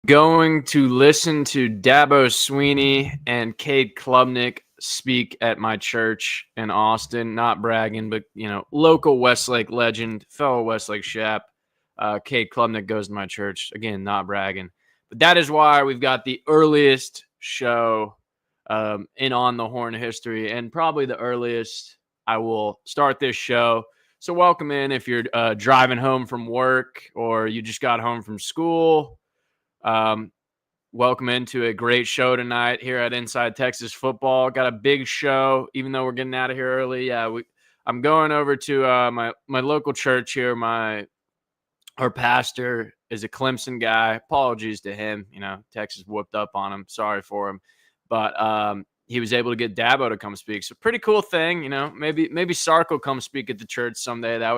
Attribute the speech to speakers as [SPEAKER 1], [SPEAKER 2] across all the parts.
[SPEAKER 1] going to listen to Dabo Sweeney and Cade Klubnik speak at my church in Austin. Not bragging, but, local Westlake legend, fellow Westlake Shap. Cade Klubnik goes to my church. Again, not bragging. But that is why we've got the earliest show in On the Horn history, and probably the earliest I will start this show. So welcome in if you're driving home from work or you just got home from school. Welcome into a great show tonight here at Inside Texas Football. Got a big show, even though we're getting out of here early. I'm going over to my local church here. Our pastor is a Clemson guy. Apologies to him. Texas whooped up on him. Sorry for him. But he was able to get Dabo to come speak. So pretty cool thing. Maybe Sark will come speak at the church someday. That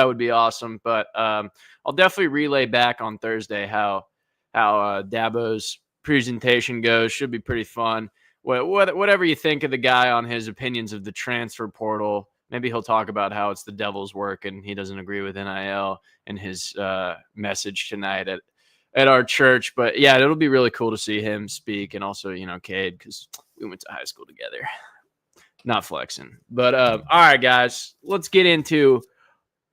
[SPEAKER 1] would be awesome. But I'll definitely relay back on Thursday how Dabo's presentation goes. Should be pretty fun. Whatever you think of the guy on his opinions of the transfer portal, maybe he'll talk about how it's the devil's work and he doesn't agree with NIL in his message tonight at our church. But yeah, it'll be really cool to see him speak, and also Cade, because we went to high school together. Not flexing, but all right, guys, let's get into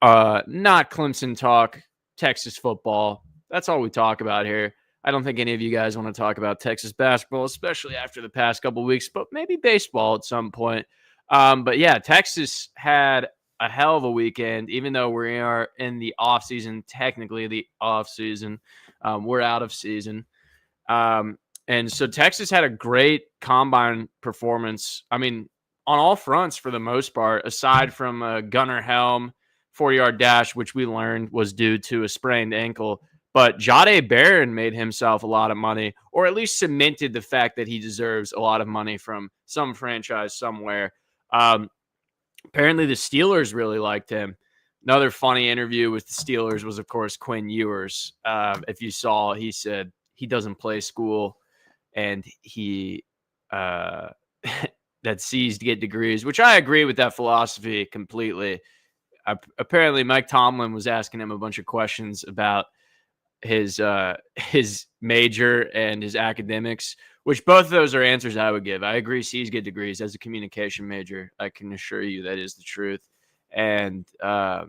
[SPEAKER 1] not Clemson talk, Texas football. That's all we talk about here. I don't think any of you guys want to talk about Texas basketball, especially after the past couple of weeks, but maybe baseball at some point. But yeah, Texas had a hell of a weekend, even though we are in the off season, technically the off season. We're out of season. And so Texas had a great combine performance. I mean, on all fronts for the most part, aside from a Gunnar Helm 40-yard dash, which we learned was due to a sprained ankle. But Jahdae Barron made himself a lot of money, or at least cemented the fact that he deserves a lot of money from some franchise somewhere. Apparently, the Steelers really liked him. Another funny interview with the Steelers was, of course, Quinn Ewers. If you saw, he said he doesn't play school and he that C's to get degrees, which I agree with that philosophy completely. Apparently, Mike Tomlin was asking him a bunch of questions about his major and his academics, which both of those are answers I would give. I agree C's get degrees. As a communication major, I can assure you that is the truth. And I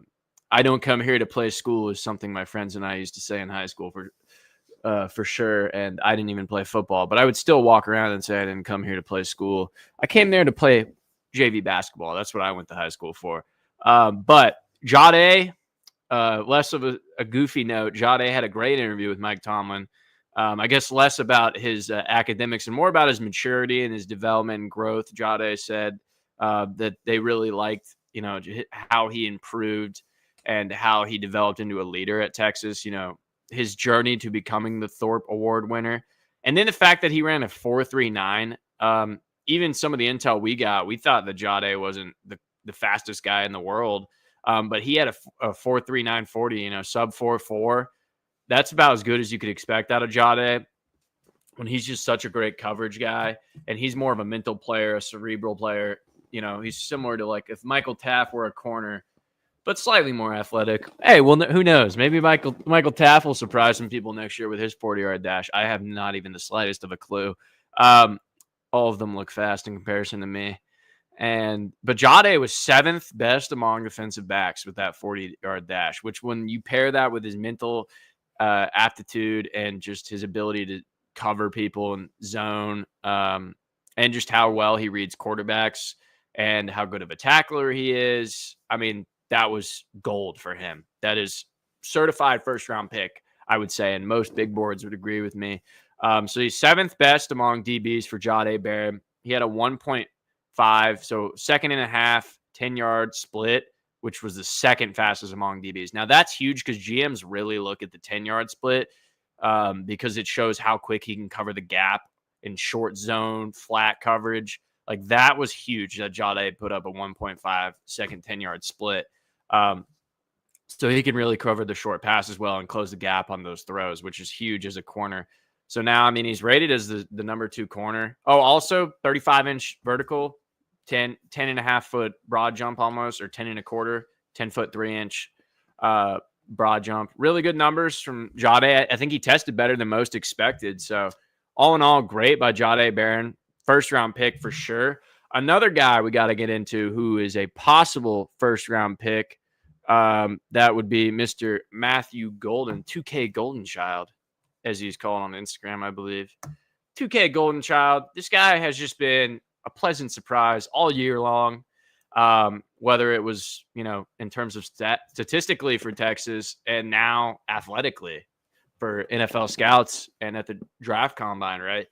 [SPEAKER 1] don't come here to play school is something my friends and I used to say in high school for sure. And I didn't even play football, but I would still walk around and say I didn't come here to play school. I came there to play JV basketball. That's what I went to high school for. But Jahdae, less of a goofy note, Jahdae had a great interview with Mike Tomlin. I guess less about his academics and more about his maturity and his development and growth. Jahdae said that they really liked, how he improved and how he developed into a leader at Texas, his journey to becoming the Thorpe Award winner. And then the fact that he ran a 4.39, even some of the intel we got, we thought that Jahdae wasn't the fastest guy in the world. But he had a 4.39 40, sub 4.4. That's about as good as you could expect out of Jahdae when he's just such a great coverage guy. And he's more of a mental player, a cerebral player. He's similar to like if Michael Taft were a corner, but slightly more athletic. Hey, well, who knows? Maybe Michael Taft will surprise some people next year with his 40-yard dash. I have not even the slightest of a clue. All of them look fast in comparison to me. But Jahdae was 7th best among defensive backs with that 40-yard dash, which when you pair that with his mental aptitude and just his ability to cover people in zone, and just how well he reads quarterbacks and how good of a tackler he is, I mean, that was gold for him. That is certified first-round pick, I would say, and most big boards would agree with me. So he's 7th best among DBs for Jahdae Barron. He had a 1.5, so second and a half, 10-yard split, which was the second fastest among DBs. Now, that's huge because GMs really look at the 10-yard split because it shows how quick he can cover the gap in short zone, flat coverage. Like, that was huge that Jahdae put up a 1.5 second 10-yard split. So he can really cover the short pass as well and close the gap on those throws, which is huge as a corner. So now, I mean, he's rated as the number 2 corner. Oh, also 35-inch vertical, 10 and a half foot broad jump almost, or 10 and a quarter, 10 foot 3 inch broad jump. Really good numbers from Jade. I think he tested better than most expected. So all in all, great by Jade Barron. First round pick for sure. Another guy we got to get into who is a possible first round pick. That would be Mr. Matthew Golden, 2K Golden Child, as he's called on Instagram, I believe. 2K Golden Child. This guy has just been a pleasant surprise all year long. Whether it was, in terms of statistically for Texas and now athletically for NFL scouts and at the draft combine, right?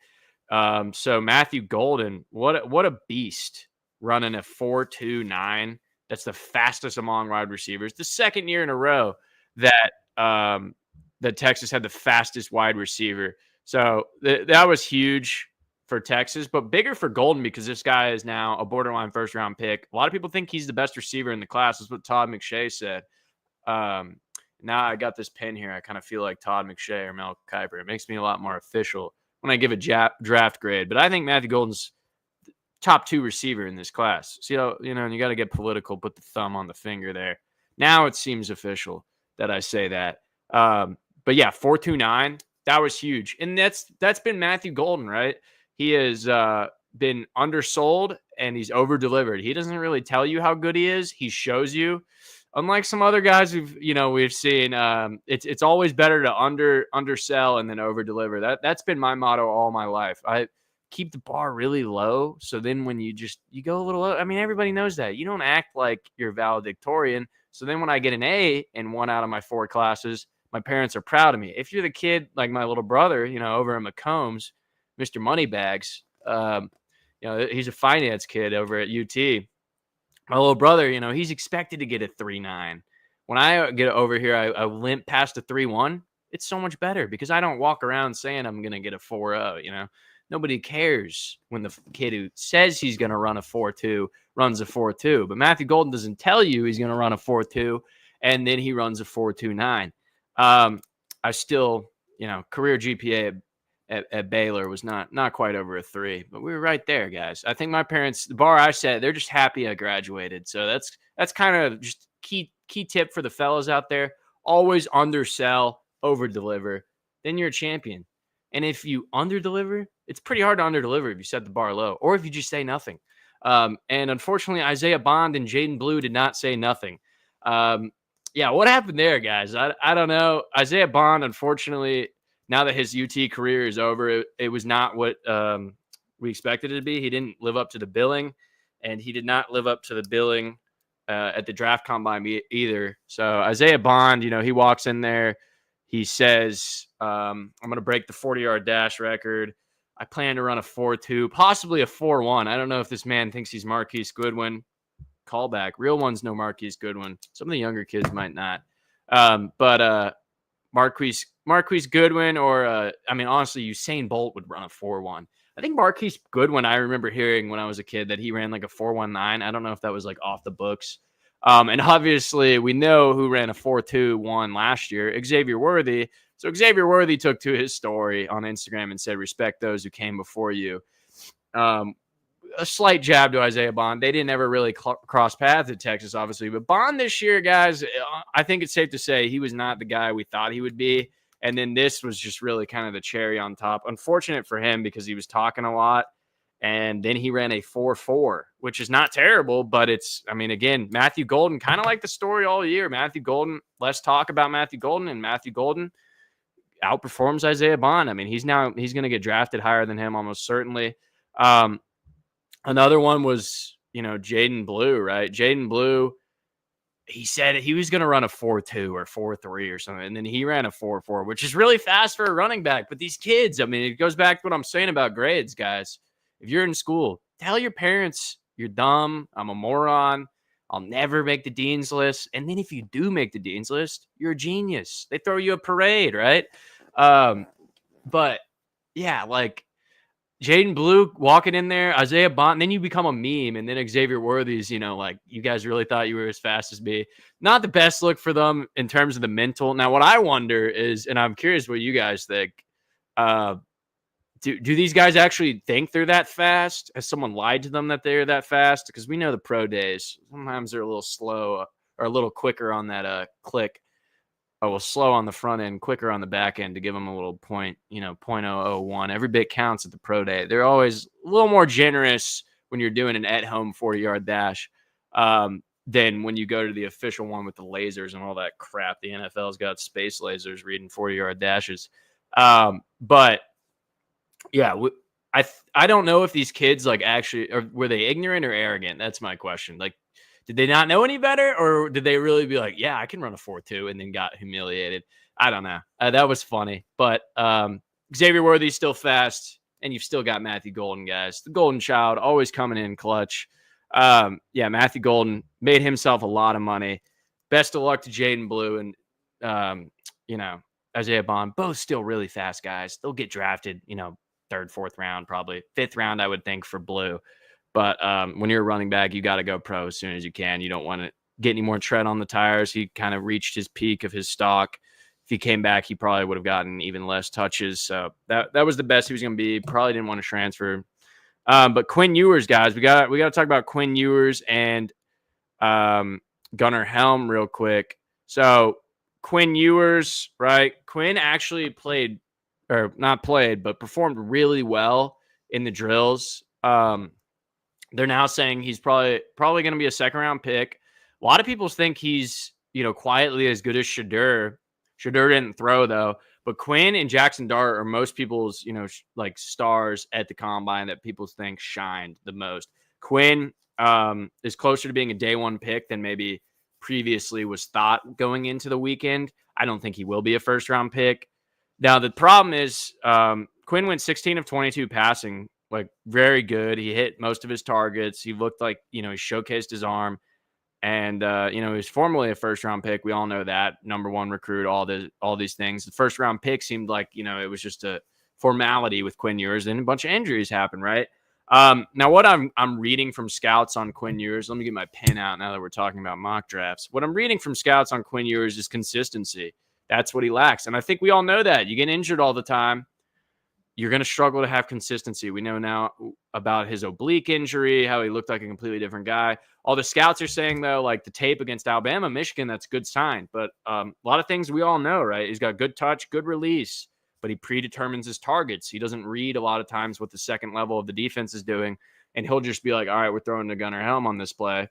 [SPEAKER 1] So Matthew Golden, what a beast, running a 4.29. That's the fastest among wide receivers. The second year in a row that that Texas had the fastest wide receiver. So that was huge for Texas, but bigger for Golden because this guy is now a borderline first round pick. A lot of people think he's the best receiver in the class. That's what Todd McShay said. Now I got this pin here. I kind of feel like Todd McShay or Mel Kiper. It makes me a lot more official when I give a draft grade. But I think Matthew Golden's top 2 receiver in this class. So, and you got to get political, put the thumb on the finger there. Now it seems official that I say that. But yeah, 4.29, that was huge. And that's been Matthew Golden, right? He has been undersold and he's over-delivered. He doesn't really tell you how good he is. He shows you. Unlike some other guys we've seen, it's always better to undersell and then over-deliver. That's been my motto all my life. I keep the bar really low, so then when you go a little low, I mean, everybody knows that. You don't act like you're valedictorian. So then when I get an A in 1 out of my 4 classes, my parents are proud of me. If you're the kid like my little brother, over in McCombs, Mr. Moneybags, he's a finance kid over at UT. My little brother, he's expected to get a 3.9. When I get over here, I limp past a 3.1. It's so much better because I don't walk around saying I'm going to get a 4.0, Nobody cares when the kid who says he's going to run a 4.2 runs a 4.2. But Matthew Golden doesn't tell you he's going to run a 4.2, and then he runs a 4.29. I still, career GPA at Baylor was not quite over a 3, but we were right there, guys. I think my parents, the bar I set, they're just happy I graduated. So that's kind of just key tip for the fellas out there. Always undersell, over deliver. Then you're a champion. And if you under-deliver, it's pretty hard to under-deliver if you set the bar low or if you just say nothing. And unfortunately, Isaiah Bond and Jaden Blue did not say nothing. Yeah, what happened there, guys? I don't know. Isaiah Bond, unfortunately, now that his UT career is over, it was not what we expected it to be. He didn't live up to the billing, and he did not live up to the billing at the draft combine either. So Isaiah Bond, he walks in there. He says, I'm going to break the 40-yard dash record. I plan to run a 4.2, possibly a 4.1. I don't know if this man thinks he's Marquise Goodwin. Callback. Real ones know Marquise Goodwin. Some of the younger kids might not. But Marquise Goodwin or, honestly, Usain Bolt would run a 4.1. I think Marquise Goodwin, I remember hearing when I was a kid that he ran like a 4.19. I don't know if that was like off the books. And obviously, we know who ran a 4.21 last year, Xavier Worthy. So Xavier Worthy took to his story on Instagram and said, respect those who came before you. A slight jab to Isaiah Bond. They didn't ever really cross paths at Texas, obviously. But Bond this year, guys, I think it's safe to say he was not the guy we thought he would be. And then this was just really kind of the cherry on top. Unfortunate for him because he was talking a lot. And then he ran a 4.4, which is not terrible, but again, Matthew Golden, kind of like the story all year. Matthew Golden, let's talk about Matthew Golden, and Matthew Golden outperforms Isaiah Bond. He's going to get drafted higher than him almost certainly. Another one was, Jaden Blue, right? Jaden Blue, he said he was going to run a 4.2 or 4.3 or something, and then he ran a 4.4, which is really fast for a running back. But these kids, it goes back to what I'm saying about grades, guys. If you're in school, tell your parents you're dumb, I'm a moron, I'll never make the dean's list. And then if you do make the dean's list, you're a genius. They throw you a parade, right? But yeah, like Jaden Blue walking in there, Isaiah Bond, then you become a meme. And then Xavier Worthy's, like you guys really thought you were as fast as me. Not the best look for them in terms of the mental. Now, what I wonder is, and I'm curious what you guys think, do these guys actually think they're that fast? Has someone lied to them that they're that fast? Because we know the pro days, sometimes they're a little slow or a little quicker on that click. well, slow on the front end, quicker on the back end to give them a little point, 0.001. Every bit counts at the pro day. They're always a little more generous when you're doing an at-home 40-yard dash than when you go to the official one with the lasers and all that crap. The NFL's got space lasers reading 40-yard dashes. But yeah, I don't know if these kids like actually, or were they ignorant or arrogant? That's my question. Like, did they not know any better, or did they really be like, yeah, I can run a 4.2 and then got humiliated? I don't know. That was funny, but Xavier Worthy's still fast, and you've still got Matthew Golden, guys. The Golden Child always coming in clutch. Yeah, Matthew Golden made himself a lot of money. Best of luck to Jaden Blue and Isaiah Bond. Both still really fast guys. They'll get drafted, third, fourth round, probably fifth round, I would think, for Blue. But when you're a running back, you got to go pro as soon as you can. You don't want to get any more tread on the tires. He kind of reached his peak of his stock. If he came back, he probably would have gotten even less touches. So that was the best he was going to be. Probably didn't want to transfer. But Quinn Ewers, guys, we got to talk about Quinn Ewers and Gunnar Helm real quick. So Quinn Ewers, right? Quinn actually performed really well in the drills. They're now saying he's probably going to be a second round pick. A lot of people think he's, quietly as good as Shedeur. Shedeur didn't throw though, but Quinn and Jackson Dart are most people's, like stars at the combine that people think shined the most. Quinn is closer to being a day one pick than maybe previously was thought going into the weekend. I don't think he will be a first round pick. Now, the problem is Quinn went 16 of 22 passing, like very good. He hit most of his targets. He looked like, he showcased his arm. And, he was formerly a first round pick. We all know that. Number one recruit, all these things. The first round pick seemed like, it was just a formality with Quinn Ewers, and a bunch of injuries happened, right? Now, what I'm reading from scouts on Quinn Ewers, let me get my pen out now that we're talking about mock drafts. What I'm reading from scouts on Quinn Ewers is consistency. That's what he lacks. And I think we all know that. You get injured all the time, you're going to struggle to have consistency. We know now about his oblique injury, how he looked like a completely different guy. All the scouts are saying, though, like the tape against Alabama, Michigan, that's a good sign. But a lot of things we all know, right? He's got good touch, good release, but he predetermines his targets. He doesn't read a lot of times what the second level of the defense is doing, and he'll just be like, all right, we're throwing to Gunnar Helm on this play.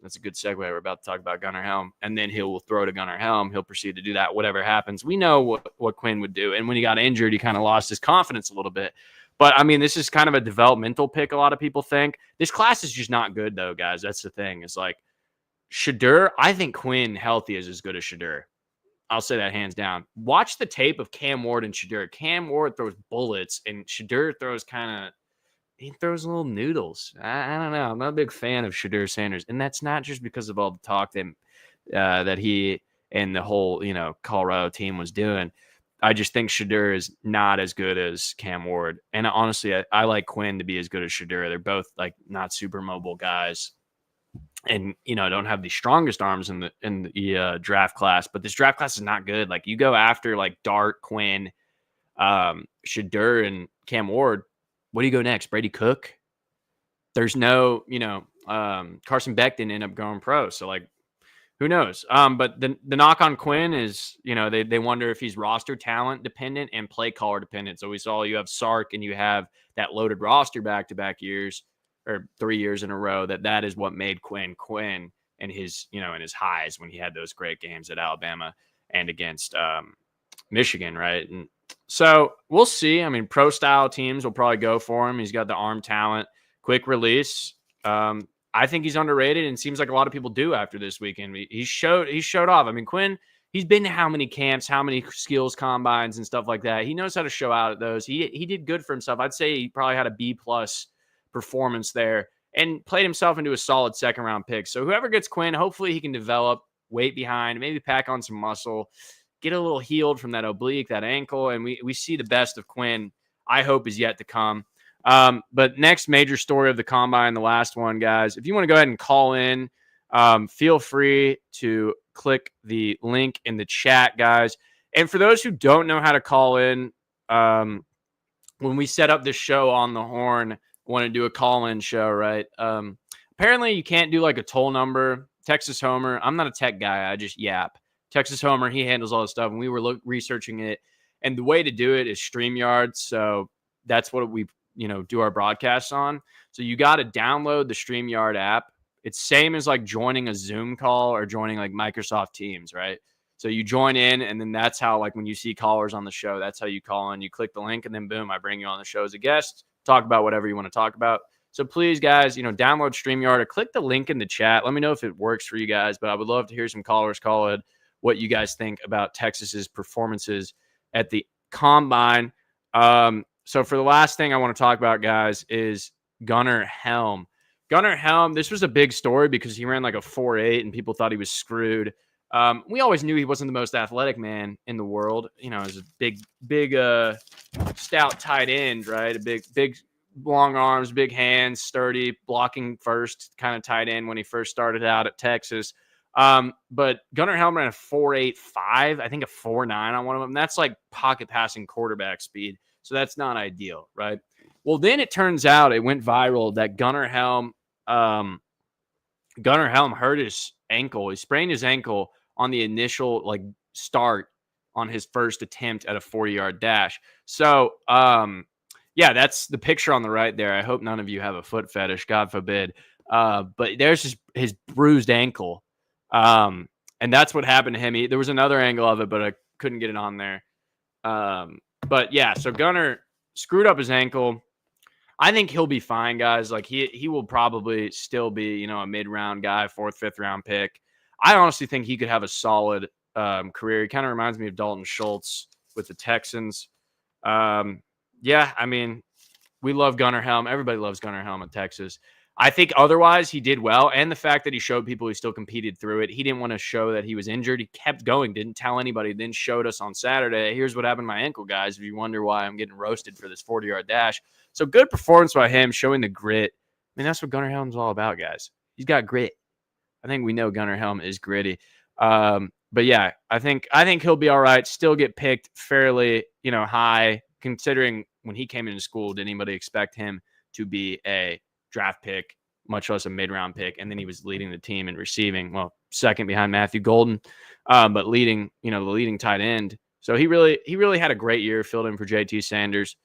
[SPEAKER 1] That's a good segue. We're about to talk about Gunnar Helm. And then he'll throw to Gunnar Helm. He'll proceed to do that, whatever happens. We know what Quinn would do. And when he got injured, he kind of lost his confidence a little bit. But, I mean, this is kind of a developmental pick, a lot of people think. This class is just not good, though, guys. That's the thing. It's like Shedeur, I think Quinn healthy is as good as Shedeur. I'll say that hands down. Watch the tape of Cam Ward and Shedeur. Cam Ward throws bullets, and Shedeur throws he throws little noodles. I don't know. I'm not a big fan of Shedeur Sanders. And that's not just because of all the talk that he and the whole, Colorado team was doing. I just think Shedeur is not as good as Cam Ward. And honestly, I like Quinn to be as good as Shedeur. They're both like not super mobile guys. And, don't have the strongest arms in the draft class. But this draft class is not good. Like you go after like Dart, Quinn, Shedeur, and Cam Ward. What do you go next? Brady Cook? There's no, Carson Beck didn't end up going pro. So, like, who knows? But the knock on Quinn is, they wonder if he's roster talent dependent and play caller dependent. So we saw you have Sark and you have that loaded roster back-to-back years or 3 years in a row. That is what made Quinn and his, and his highs when he had those great games at Alabama and against Michigan, right? And so we'll see. I mean, pro style teams will probably go for him. He's got the arm talent, quick release. I think he's underrated, and seems like a lot of people do after this weekend. He showed off. I mean, Quinn, he's been to how many camps, how many skills combines and stuff like that. He knows how to show out at those. He did good for himself. I'd say he probably had a B+ performance there and played himself into a solid second round pick. So whoever gets Quinn, hopefully he can develop, weight behind, maybe pack on some muscle, get a little healed from that oblique, that ankle, and we see the best of Quinn, I hope, is yet to come. But next major story of the combine, the last one, guys, if you want to go ahead and call in, feel free to click the link in the chat, guys. And for those who don't know how to call in, when we set up this show on the Horn, want to do a call-in show, right? Apparently you can't do like a toll number. Texas Homer, I'm not a tech guy. I just yap. Texas Homer. He handles all the stuff, and we were researching it. And the way to do it is StreamYard. So that's what we do our broadcasts on. So you got to download the StreamYard app. It's same as like joining a Zoom call or joining like Microsoft Teams, right? So you join in, and then that's how, like, when you see callers on the show, that's how you call in. You click the link, and then boom, I bring you on the show as a guest, talk about whatever you want to talk about. So please, guys, download StreamYard or click the link in the chat. Let me know if it works for you guys, but I would love to hear some callers call it, what you guys think about Texas's performances at the Combine. So for the last thing I want to talk about, guys, is Gunnar Helm. Gunnar Helm, this was a big story because he ran like a 4.8 and people thought he was screwed. We always knew he wasn't the most athletic man in the world. As a big, stout tight end, right? A big, long arms, big hands, sturdy, blocking first kind of tight end when he first started out at Texas. But Gunnar Helm ran a 4.85, I think a 4.9 on one of them. That's like pocket passing quarterback speed. So that's not ideal, right? Well, then it turns out it went viral that Gunnar Helm hurt his ankle. He sprained his ankle on the initial start on his first attempt at a 40-yard dash. So, yeah, that's the picture on the right there. I hope none of you have a foot fetish, God forbid. But there's his bruised ankle. And that's what happened to him. There was another angle of it, but I couldn't get it on there. But yeah, so Gunnar screwed up his ankle. I think he'll be fine, guys. Like he will probably still be, a mid-round guy, 4th, 5th round pick. I honestly think he could have a solid career. He kind of reminds me of Dalton Schultz with the Texans. Yeah, I mean, we love Gunnar Helm. Everybody loves Gunnar Helm in Texas. I think otherwise he did well. And the fact that he showed people he still competed through it. He didn't want to show that he was injured. He kept going, didn't tell anybody, then showed us on Saturday. Here's what happened to my ankle, guys, if you wonder why I'm getting roasted for this 40-yard dash. So good performance by him, showing the grit. I mean, that's what Gunnar Helm's all about, guys. He's got grit. I think we know Gunnar Helm is gritty. But yeah, I think he'll be all right. Still get picked fairly, high, considering when he came into school, did anybody expect him to be a draft pick, much less a mid-round pick? And then he was leading the team in receiving, well, second behind Matthew Golden, but leading, the leading tight end. So he really had a great year, filled in for JT Sanders.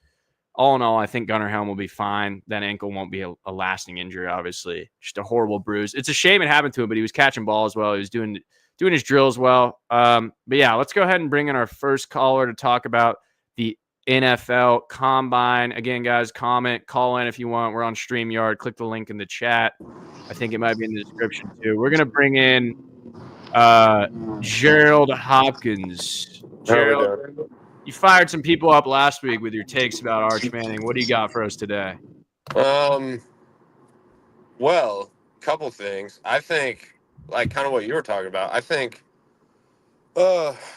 [SPEAKER 1] All in all, I think Gunnar Helm will be fine. That ankle won't be a lasting injury, obviously. Just a horrible bruise. It's a shame it happened to him, but he was catching balls well. He was doing his drills well. But yeah, let's go ahead and bring in our first caller to talk about the NFL Combine. Again, guys, comment, call in if you want. We're on StreamYard. Click the link in the chat. I think it might be in the description too. We're going to bring in Gerald Hopkins. Gerald, you fired some people up last week with your takes about Arch Manning. What do you got for us today?
[SPEAKER 2] Well, couple things. I think, like kind of what you were talking about, I think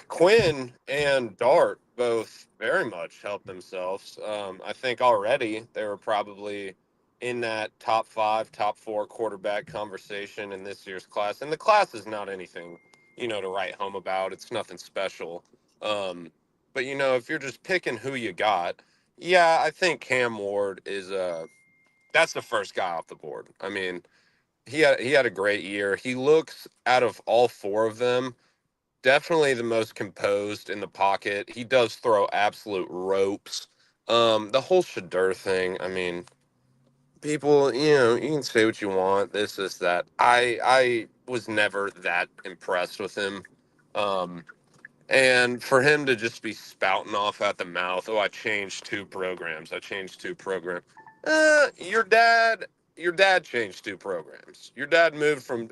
[SPEAKER 2] Quinn and Dart both very much helped themselves. I think already they were probably in that top 5, top 4 quarterback conversation in this year's class. And the class is not anything, to write home about. It's nothing special. But, if you're just picking who you got, yeah, I think Cam Ward is that's the first guy off the board. I mean, he had a great year. He looks, out of all 4 of them, definitely the most composed in the pocket. He does throw absolute ropes. The whole Shadur thing, I mean, people, you can say what you want, this, that. I was never that impressed with him. And for him to just be spouting off at the mouth, I changed 2 programs. Your dad changed 2 programs. Your dad moved from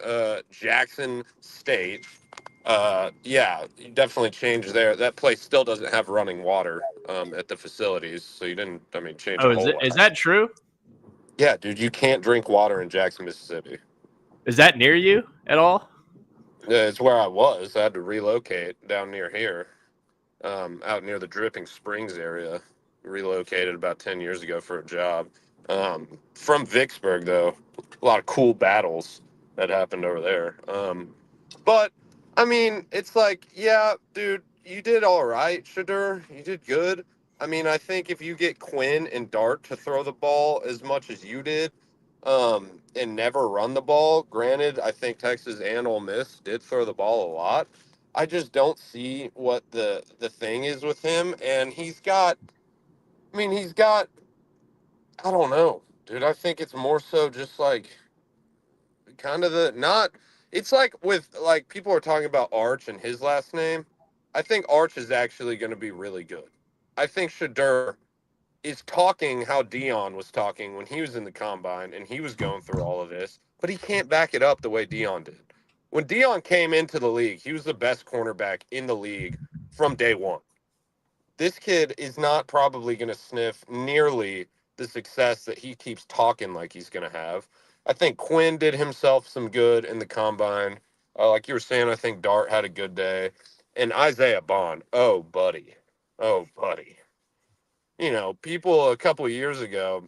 [SPEAKER 2] Jackson State. Yeah, you definitely changed there. That place still doesn't have running water at the facilities, so you didn't, change a whole lot.
[SPEAKER 1] Is that true?
[SPEAKER 2] Yeah, dude, you can't drink water in Jackson, Mississippi.
[SPEAKER 1] Is that near you at all?
[SPEAKER 2] Yeah, it's where I was. I had to relocate down near here, out near the Dripping Springs area. Relocated about 10 years ago for a job. From Vicksburg, though, a lot of cool battles that happened over there. But, it's like, yeah, dude, you did all right, Shadur. You did good. I think if you get Quinn and Dart to throw the ball as much as you did, and never run the ball, granted, I think Texas and Ole Miss did throw the ball a lot. I just don't see what the thing is with him. And he's got, I don't know, dude. I think it's more so just like kind of the not. It's like with like people are talking about Arch and his last name. I think Arch is actually going to be really good. I think Shadur is talking how Dion was talking when he was in the combine and he was going through all of this, but he can't back it up the way Dion did. When Dion came into the league, he was the best cornerback in the league from day one. This kid is not probably going to sniff nearly the success that he keeps talking like he's going to have. I think Quinn did himself some good in the combine. Like you were saying, I think Dart had a good day. And Isaiah Bond, oh, buddy. Oh, buddy. You know, people a couple of years ago,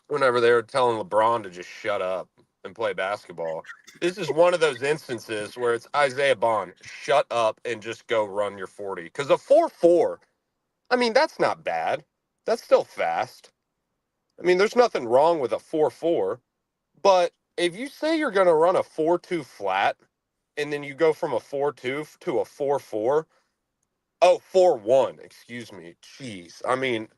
[SPEAKER 2] whenever they were telling LeBron to just shut up and play basketball, this is one of those instances where it's Isaiah Bond, shut up and just go run your 40. Because a 4.4, I mean, that's not bad. That's still fast. I mean, there's nothing wrong with a 4.4, but if you say you're going to run a 4.2 flat and then you go from a 4.2 to a 4.4, oh, 4.1, excuse me. Jeez. I mean,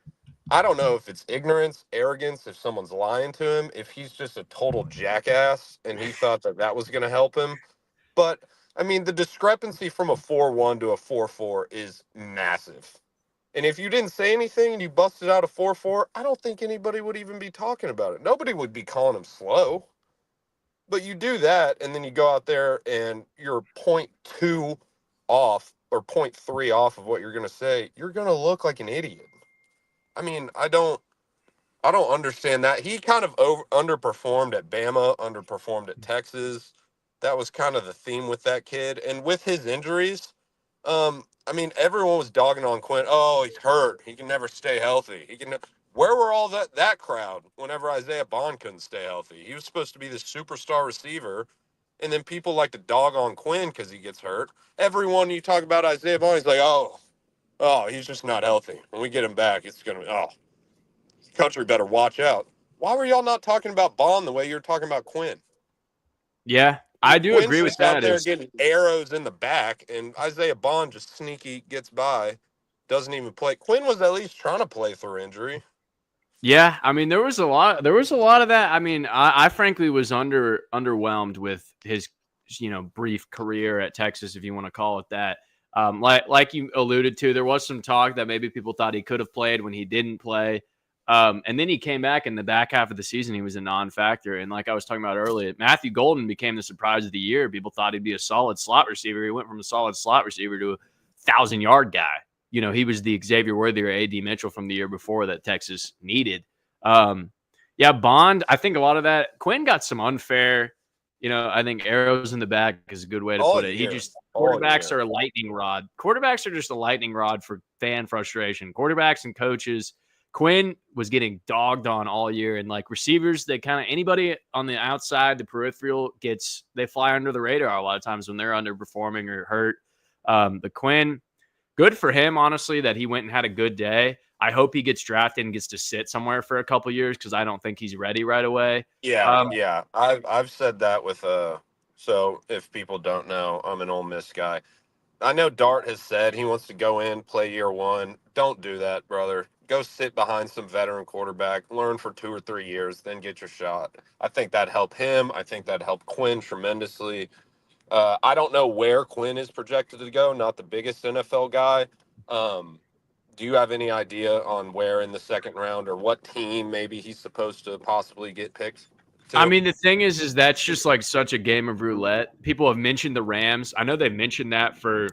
[SPEAKER 2] I don't know if it's ignorance, arrogance, if someone's lying to him, if he's just a total jackass and he thought that that was going to help him. But I mean, the discrepancy from a 4.1 to a 4.4 is massive. And if you didn't say anything and you busted out a 4.4, I don't think anybody would even be talking about it. Nobody would be calling him slow. But you do that, and then you go out there and you're point 0.2 off or point 0.3 off of what you're going to say. You're going to look like an idiot. I mean, I don't understand that. He kind of underperformed at Bama, underperformed at Texas. That was kind of the theme with that kid. And with his injuries, I mean, everyone was dogging on Quinn. Oh, he's hurt. He can never stay healthy. He can. Where were all that crowd whenever Isaiah Bond couldn't stay healthy? He was supposed to be the superstar receiver, and then people like to dog on Quinn because he gets hurt. Everyone you talk about Isaiah Bond, he's like, oh, he's just not healthy. When we get him back, it's gonna be country better watch out. Why were y'all not talking about Bond the way you're talking about Quinn?
[SPEAKER 1] Yeah,
[SPEAKER 2] I
[SPEAKER 1] I
[SPEAKER 2] mean,
[SPEAKER 1] do
[SPEAKER 2] Quinn's
[SPEAKER 1] agree with
[SPEAKER 2] just out
[SPEAKER 1] that.
[SPEAKER 2] there
[SPEAKER 1] Is
[SPEAKER 2] getting arrows in the back, and Isaiah Bond just sneaky gets by, doesn't even play. Quinn was at least trying to play through injury.
[SPEAKER 1] Yeah, I mean, there was a lot of that. I mean, I frankly was underwhelmed with his, brief career at Texas, if you want to call it that. Like you alluded to, there was some talk that maybe people thought he could have played when he didn't play. And then he came back in the back half of the season. He was a non-factor. And like I was talking about earlier, Matthew Golden became the surprise of the year. People thought he'd be a solid slot receiver. He went from a solid slot receiver to a 1,000-yard guy. He was the Xavier Worthy or AD Mitchell from the year before that Texas needed. Yeah, Bond, I think a lot of that, Quinn got some unfair, I think arrows in the back is a good way to
[SPEAKER 2] All
[SPEAKER 1] put it.
[SPEAKER 2] year. All
[SPEAKER 1] Quarterbacks
[SPEAKER 2] year.
[SPEAKER 1] are a lightning rod. Quarterbacks are just a lightning rod for fan frustration. Quarterbacks and coaches. Quinn was getting dogged on all year, and like receivers, they kind of anybody on the outside, the peripheral they fly under the radar a lot of times when they're underperforming or hurt. The Quinn, good for him, honestly, that he went and had a good day. I hope he gets drafted and gets to sit somewhere for a couple years because I don't think he's ready right away.
[SPEAKER 2] Yeah,
[SPEAKER 1] Um,
[SPEAKER 2] yeah. I've said that with So if people don't know, I'm an Ole Miss guy. I know Dart has said he wants to go in, play year one. Don't do that, brother. Go sit behind some veteran quarterback, learn for 2 or 3 years, then get your shot. I think that helped him. I think that helped Quinn tremendously. I don't know where Quinn is projected to go. Not the biggest NFL guy. Um, do you have any idea on where in the second round or what team maybe he's supposed to possibly get picked
[SPEAKER 1] I
[SPEAKER 2] to?
[SPEAKER 1] mean, the thing is that's just like such a game of roulette. People have mentioned the Rams. I know they've mentioned that for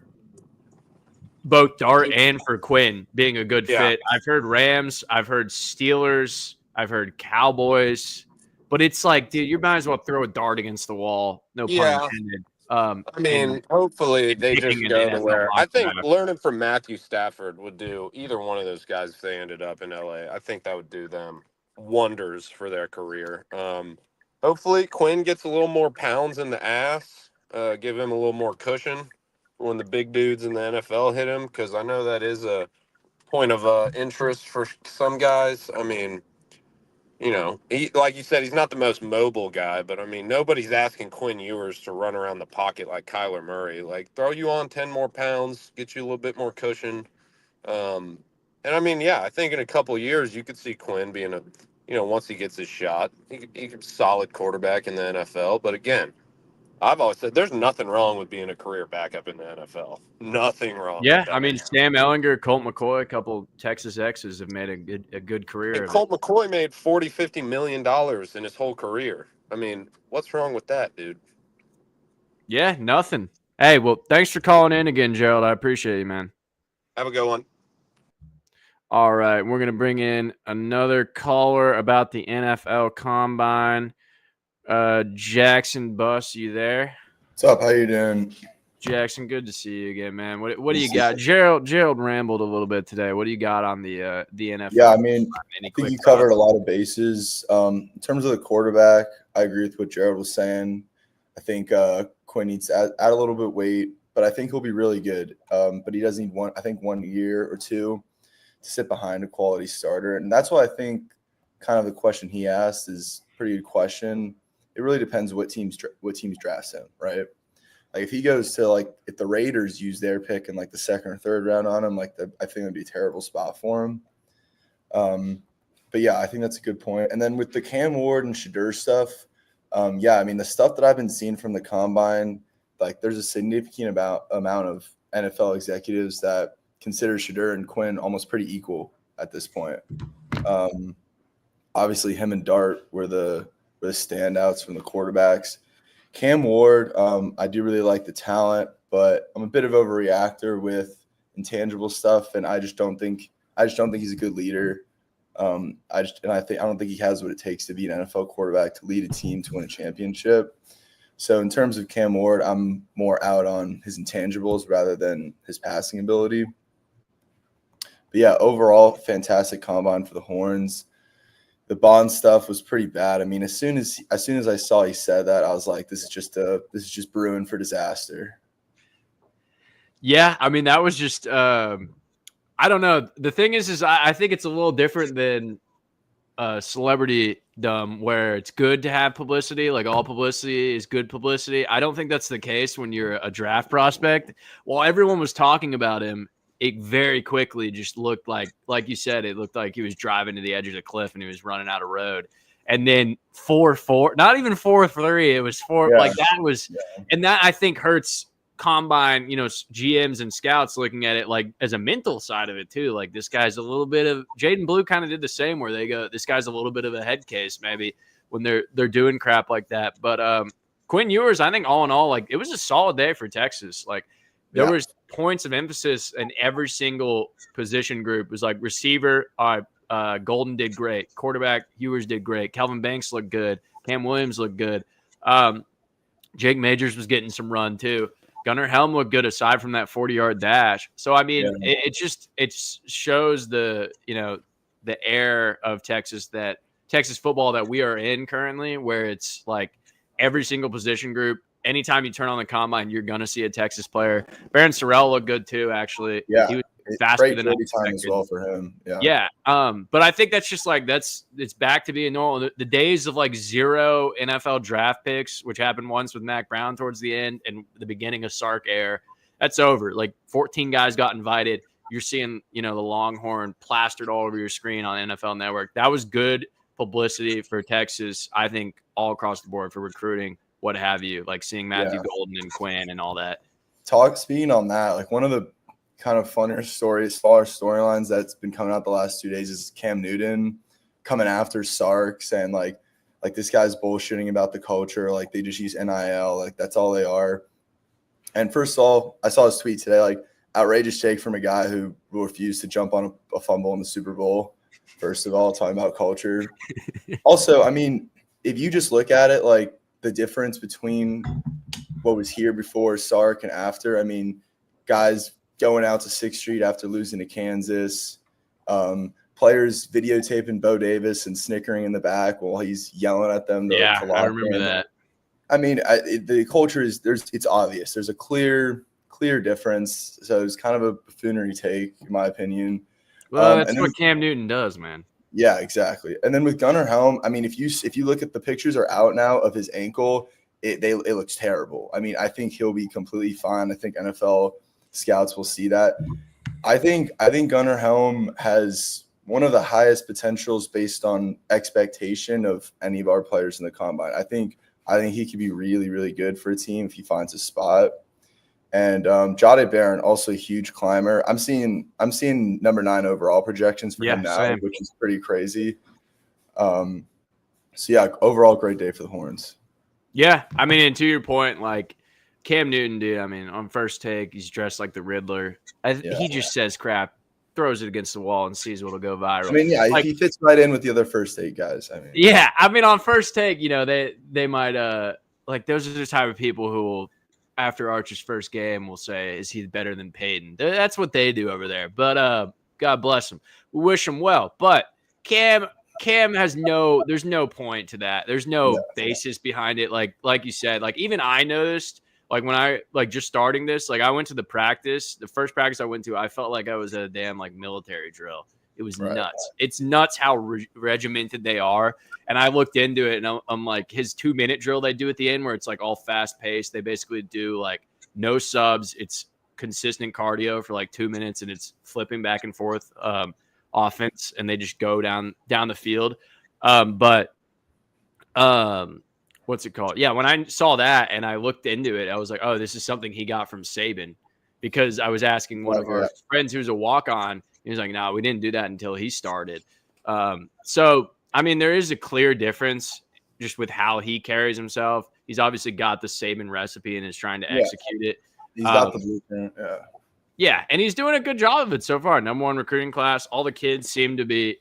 [SPEAKER 1] both Dart and for Quinn being a good
[SPEAKER 2] Yeah,
[SPEAKER 1] fit. I've heard Rams, I've heard Steelers, I've heard Cowboys, but it's like, dude, you might as well throw a dart against the wall, no pun
[SPEAKER 2] yeah.
[SPEAKER 1] intended.
[SPEAKER 2] I
[SPEAKER 1] And
[SPEAKER 2] mean, hopefully they
[SPEAKER 1] picking
[SPEAKER 2] just
[SPEAKER 1] an
[SPEAKER 2] go to
[SPEAKER 1] NFL
[SPEAKER 2] where
[SPEAKER 1] mock
[SPEAKER 2] I think
[SPEAKER 1] draft.
[SPEAKER 2] learning from Matthew Stafford would do either one of those guys if they ended up in LA. I think that would do them wonders for their career. Hopefully Quinn gets a little more pounds in the ass, give him a little more cushion when the big dudes in the NFL hit him, because I know that is a point of interest for some guys. I mean, like you said, he's not the most mobile guy, but I mean, nobody's asking Quinn Ewers to run around the pocket like Kyler Murray. Like, throw you on 10 more pounds, get you a little bit more cushion. Um, and I mean, yeah, I think in a couple of years, you could see Quinn being once he gets his shot, he could be a solid quarterback in the NFL. But again, I've always said there's nothing wrong with being a career backup in the NFL. Nothing wrong with
[SPEAKER 1] Yeah, I
[SPEAKER 2] that.
[SPEAKER 1] mean Sam Ellinger, Colt McCoy, a couple Texas X's have made a good career
[SPEAKER 2] And
[SPEAKER 1] of it.
[SPEAKER 2] Colt McCoy made $40-50 million in his whole career. I mean, what's wrong with that, dude?
[SPEAKER 1] Yeah, nothing. Hey, well, thanks for calling in again, Gerald. I appreciate you, man.
[SPEAKER 2] Have a good one.
[SPEAKER 1] All right, we're gonna bring in another caller about the NFL Combine. Jackson Buss, you there?
[SPEAKER 3] What's up? How you doing?
[SPEAKER 1] Jackson, good to see you again, man. What do you got? Gerald rambled a little bit today. What do you got on the NFL?
[SPEAKER 3] Yeah, I mean,
[SPEAKER 1] Any
[SPEAKER 3] I think
[SPEAKER 1] quick
[SPEAKER 3] you covered
[SPEAKER 1] thoughts?
[SPEAKER 3] a lot of bases. In terms of the quarterback, I agree with what Jared was saying. I think Quinn needs to add a little bit weight, but I think he'll be really good. But he does need 1 year or two to sit behind a quality starter, and that's why I think kind of the question he asked is a pretty good question. It really depends what teams draft him, right? Like if he goes to if the Raiders use their pick in the second or third round on him, I think it'd be a terrible spot for him. But yeah, I think that's a good point. And then with the Cam Ward and Shadur stuff, yeah, I mean the stuff that I've been seeing from the combine, there's a significant amount of NFL executives that consider Shadur and Quinn almost pretty equal at this point. Obviously, him and Dart were the standouts from the quarterbacks. Cam Ward, I do really like the talent, but I'm a bit of overreactor with intangible stuff, and I don't think he's a good leader. I don't think he has what it takes to be an NFL quarterback to lead a team to win a championship. So in terms of Cam Ward, I'm more out on his intangibles rather than his passing ability. But yeah, overall, fantastic combine for the Horns. The Bond stuff was pretty bad. I mean, as soon as I saw he said that, I was like, this is just brewing for disaster.
[SPEAKER 1] Yeah, I mean that was just I don't know. The thing is I think it's a little different than celebrity dumb where it's good to have publicity, like all publicity is good publicity. I don't think that's the case when you're a draft prospect. While everyone was talking about him, it very quickly just looked like you said, it looked like he was driving to the edge of the cliff and he was running out of road. And then 4-4, not even 4-3, it was 4.
[SPEAKER 3] Yeah.
[SPEAKER 1] Like that was, and that I think hurts combine, GMs and scouts looking at it like as a mental side of it too. Like this guy's a little bit of Jaden Blue kind of did the same where they go, this guy's a little bit of a head case maybe when they're doing crap like that. But Quinn Ewers, I think all in all, like it was a solid day for Texas. Like there was points of emphasis in every single position group. It was like receiver, Golden did great. Quarterback, Ewers did great. Calvin Banks looked good. Cam Williams looked good. Jake Majors was getting some run too. Gunnar Helm looked good aside from that 40-yard dash. So, I mean, it shows the air of Texas football that we are in currently, where it's like every single position group. Anytime you turn on the combine, you're going to see a Texas player. Baron Sorrell looked good too, actually.
[SPEAKER 3] Yeah.
[SPEAKER 1] He was faster than I
[SPEAKER 3] expected. Time as well for him. Yeah.
[SPEAKER 1] But I think that's just it's back to being normal. The days of 0 NFL draft picks, which happened once with Mack Brown towards the end and the beginning of Sark era, that's over. 14 guys got invited. You're seeing, the Longhorn plastered all over your screen on NFL Network. That was good publicity for Texas, I think, all across the board for recruiting, what have you, seeing Matthew Golden and Quinn and all that.
[SPEAKER 3] Speaking on that, one of the kind of smaller storylines that's been coming out the last 2 days is Cam Newton coming after Sark, saying like this guy's bullshitting about the culture, they just use NIL, that's all they are. And first of all, I saw his tweet today, outrageous take from a guy who will refuse to jump on a fumble in the Super Bowl. First of all, talking about culture. Also, I mean, if you just look at it, the difference between what was here before Sark and after, I mean, guys going out to 6th Street after losing to Kansas, players videotaping Bo Davis and snickering in the back while he's yelling at them.
[SPEAKER 1] I remember that.
[SPEAKER 3] I mean, the culture it's obvious. There's a clear difference. So it's kind of a buffoonery take, in my opinion.
[SPEAKER 1] Well, that's what Cam Newton does, man.
[SPEAKER 3] Yeah, exactly. And then with Gunnar Helm, I mean, if you look at the pictures are out now of his ankle, it looks terrible. I mean, I think he'll be completely fine. I think NFL scouts will see that. I think Gunnar Helm has one of the highest potentials based on expectation of any of our players in the combine. I think he could be really, really good for a team if he finds a spot. And Jade Barron, also a huge climber. I'm seeing number 9 overall projections for him now,
[SPEAKER 1] same.
[SPEAKER 3] which is pretty crazy. So yeah, overall great day for the Horns.
[SPEAKER 1] Yeah, I mean, and to your point, like Cam Newton, dude. I mean, on first take, he's dressed like the Riddler. He just says crap, throws it against the wall, and sees what'll go viral.
[SPEAKER 3] I mean, yeah,
[SPEAKER 1] like,
[SPEAKER 3] he fits right in with the other first take guys. I mean,
[SPEAKER 1] yeah, I mean, on first take, they might like those are the type of people who will, after Archer's first game, will say, "Is he better than Peyton?" That's what they do over there. But God bless him. We wish him well. But Cam has there's no point to that. There's no basis behind it. Like you said, like even I noticed, like when I just starting this, like I went to the first practice I went to, I felt like I was at a damn like military drill. It was nuts. It's nuts how regimented they are. And I looked into it, and I'm like, his 2-minute drill they do at the end, where it's like all fast paced. They basically do like no subs. It's consistent cardio for like 2 minutes, and it's flipping back and forth offense, and they just go down the field. What's it called? Yeah, when I saw that and I looked into it, I was like, oh, this is something he got from Saban, because I was asking one of our friends who's a walk-on. He was like, no, we didn't do that until he started. So, I mean, there is a clear difference just with how he carries himself. He's obviously got the Saban recipe and is trying to execute it.
[SPEAKER 3] He's got the blueprint. Yeah.
[SPEAKER 1] Yeah, and he's doing a good job of it so far. Number 1 recruiting class. All the kids seem to be,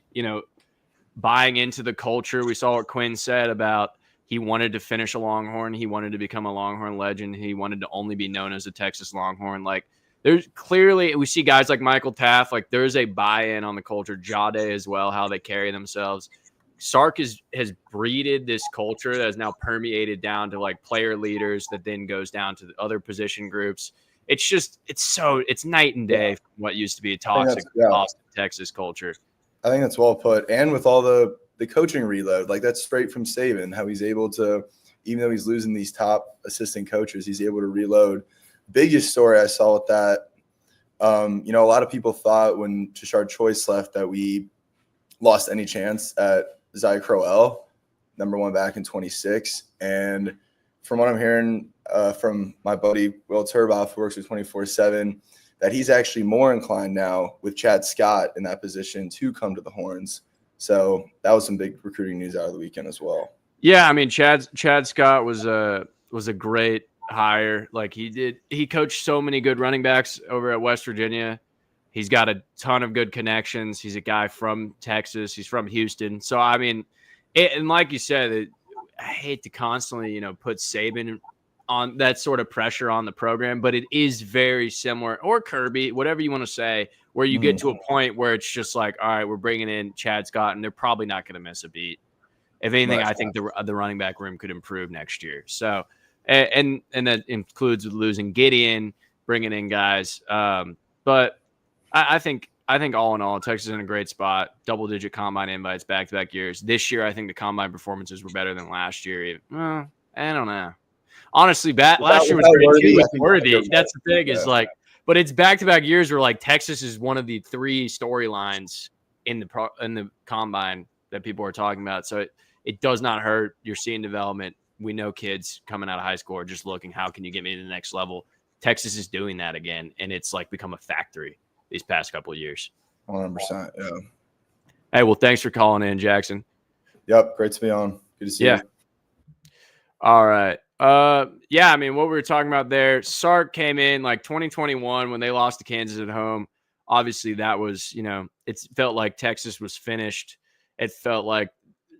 [SPEAKER 1] buying into the culture. We saw what Quinn said about he wanted to finish a Longhorn. He wanted to become a Longhorn legend. He wanted to only be known as a Texas Longhorn. Like, there's clearly, we see guys like Michael Taft, like there's a buy-in on the culture. Jade as well, how they carry themselves. Sark has breeded this culture that has now permeated down to like player leaders that then goes down to the other position groups. It's night and day from what used to be a toxic Austin, Texas culture.
[SPEAKER 3] I think that's well put. And with all the coaching reload, like that's straight from Saban, how he's able to, even though he's losing these top assistant coaches, he's able to reload. Biggest story I saw with that, a lot of people thought when Tashard Choice left that we lost any chance at Zaya Crowell, number 1 back in 26. And from what I'm hearing from my buddy Will Turboff, who works with 24/7, that he's actually more inclined now with Chad Scott in that position to come to the Horns. So that was some big recruiting news out of the weekend as well.
[SPEAKER 1] Yeah, I mean, Chad Scott was a great hire. Like he coached so many good running backs over at West Virginia. He's got a ton of good connections. He's a guy from Texas. He's from Houston. So, I mean, and like you said, I hate to constantly, put Saban on that sort of pressure on the program, but it is very similar, or Kirby, whatever you want to say, where you get to a point where it's just like, all right, we're bringing in Chad Scott, and they're probably not going to miss a beat. If anything, I think the running back room could improve next year. So, and that includes losing Gideon, bringing in guys. But I think all in all, Texas is in a great spot. Double-digit combine invites back-to-back years. This year, I think the combine performances were better than last year. I don't know. Honestly, last year was pretty worthy. That's the thing is like, but it's back-to-back years where like Texas is one of the 3 storylines in the combine that people are talking about. So it does not hurt. You're seeing development. We know kids coming out of high school are just looking, how can you get me to the next level? Texas is doing that again, and it's like become a factory these past couple of years.
[SPEAKER 3] 100%. Yeah.
[SPEAKER 1] Hey, well, thanks for calling in, Jackson.
[SPEAKER 3] Yep. Great to be on. Good to see you.
[SPEAKER 1] All right. Yeah, I mean, what we were talking about there, Sark came in like 2021 when they lost to Kansas at home. Obviously, that was, it felt like Texas was finished. It felt like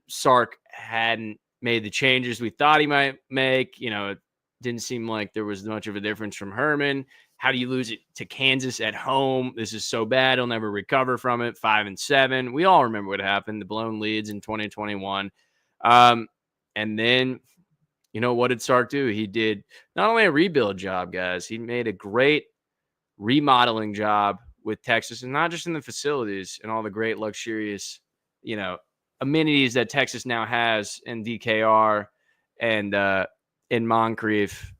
[SPEAKER 1] Sark hadn't made the changes we thought he might make. It didn't seem like there was much of a difference from Herman. How do you lose it to Kansas at home? This is so bad. He'll never recover from it. 5-7. We all remember what happened. The blown leads in 2021. And then, what did Sark do? He did not only a rebuild job, guys. He made a great remodeling job with Texas, and not just in the facilities and all the great luxurious amenities that Texas now has in DKR and in Moncrief.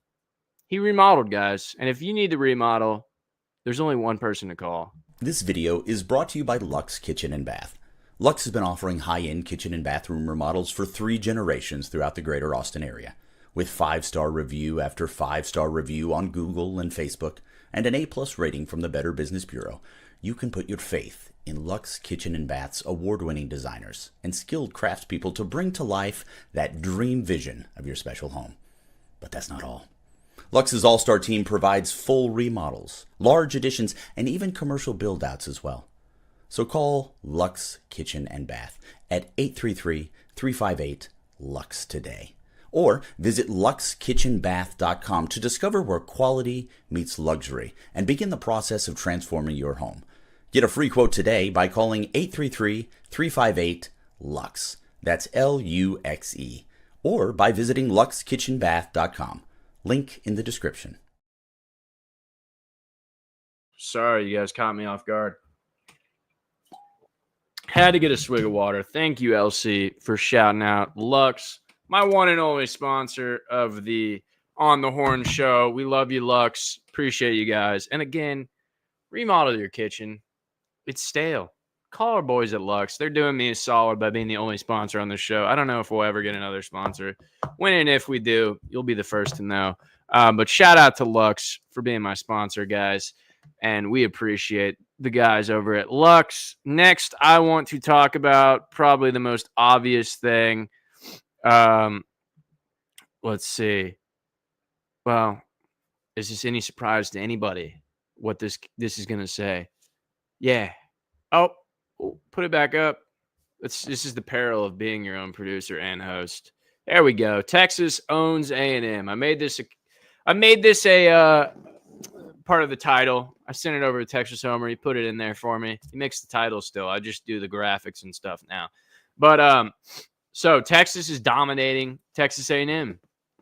[SPEAKER 1] He remodeled, guys. And if you need to remodel, there's only one person to call.
[SPEAKER 4] This video is brought to you by Luxe Kitchen and Bath. Luxe has been offering high-end kitchen and bathroom remodels for 3 generations throughout the greater Austin area. With 5-star review after 5-star review on Google and Facebook, and an A+ rating from the Better Business Bureau, you can put your faith in Luxe Kitchen and Bath's award-winning designers and skilled craftspeople to bring to life that dream vision of your special home. But that's not all. Luxe's all-star team provides full remodels, large additions, and even commercial build-outs as well. So call Luxe Kitchen and Bath at 833-358-LUXE today. Or visit luxekitchenbath.com to discover where quality meets luxury and begin the process of transforming your home. Get a free quote today by calling 833-358-LUXE. That's L-U-X-E. Or by visiting luxekitchenbath.com. Link in the description.
[SPEAKER 1] Sorry, you guys caught me off guard. Had to get a swig of water. Thank you, LC, for shouting out Luxe, my one and only sponsor of the On the Horn show. We love you, Luxe. Appreciate you guys. And again, remodel your kitchen. It's stale. Call our boys at Luxe. They're doing me a solid by being the only sponsor on the show. I don't know if we'll ever get another sponsor. When and if we do, you'll be the first to know. But shout out to Luxe for being my sponsor, guys. And we appreciate the guys over at Luxe. Next, I want to talk about probably the most obvious thing. Let's see. Well, is this any surprise to anybody what this is going to say? Yeah. Oh, put it back up. This is the peril of being your own producer and host. There we go. Texas owns A&M. I made this a part of the title. I sent it over to Texas Homer. He put it in there for me. He makes the title still. I just do the graphics and stuff now. But so Texas is dominating Texas A&M.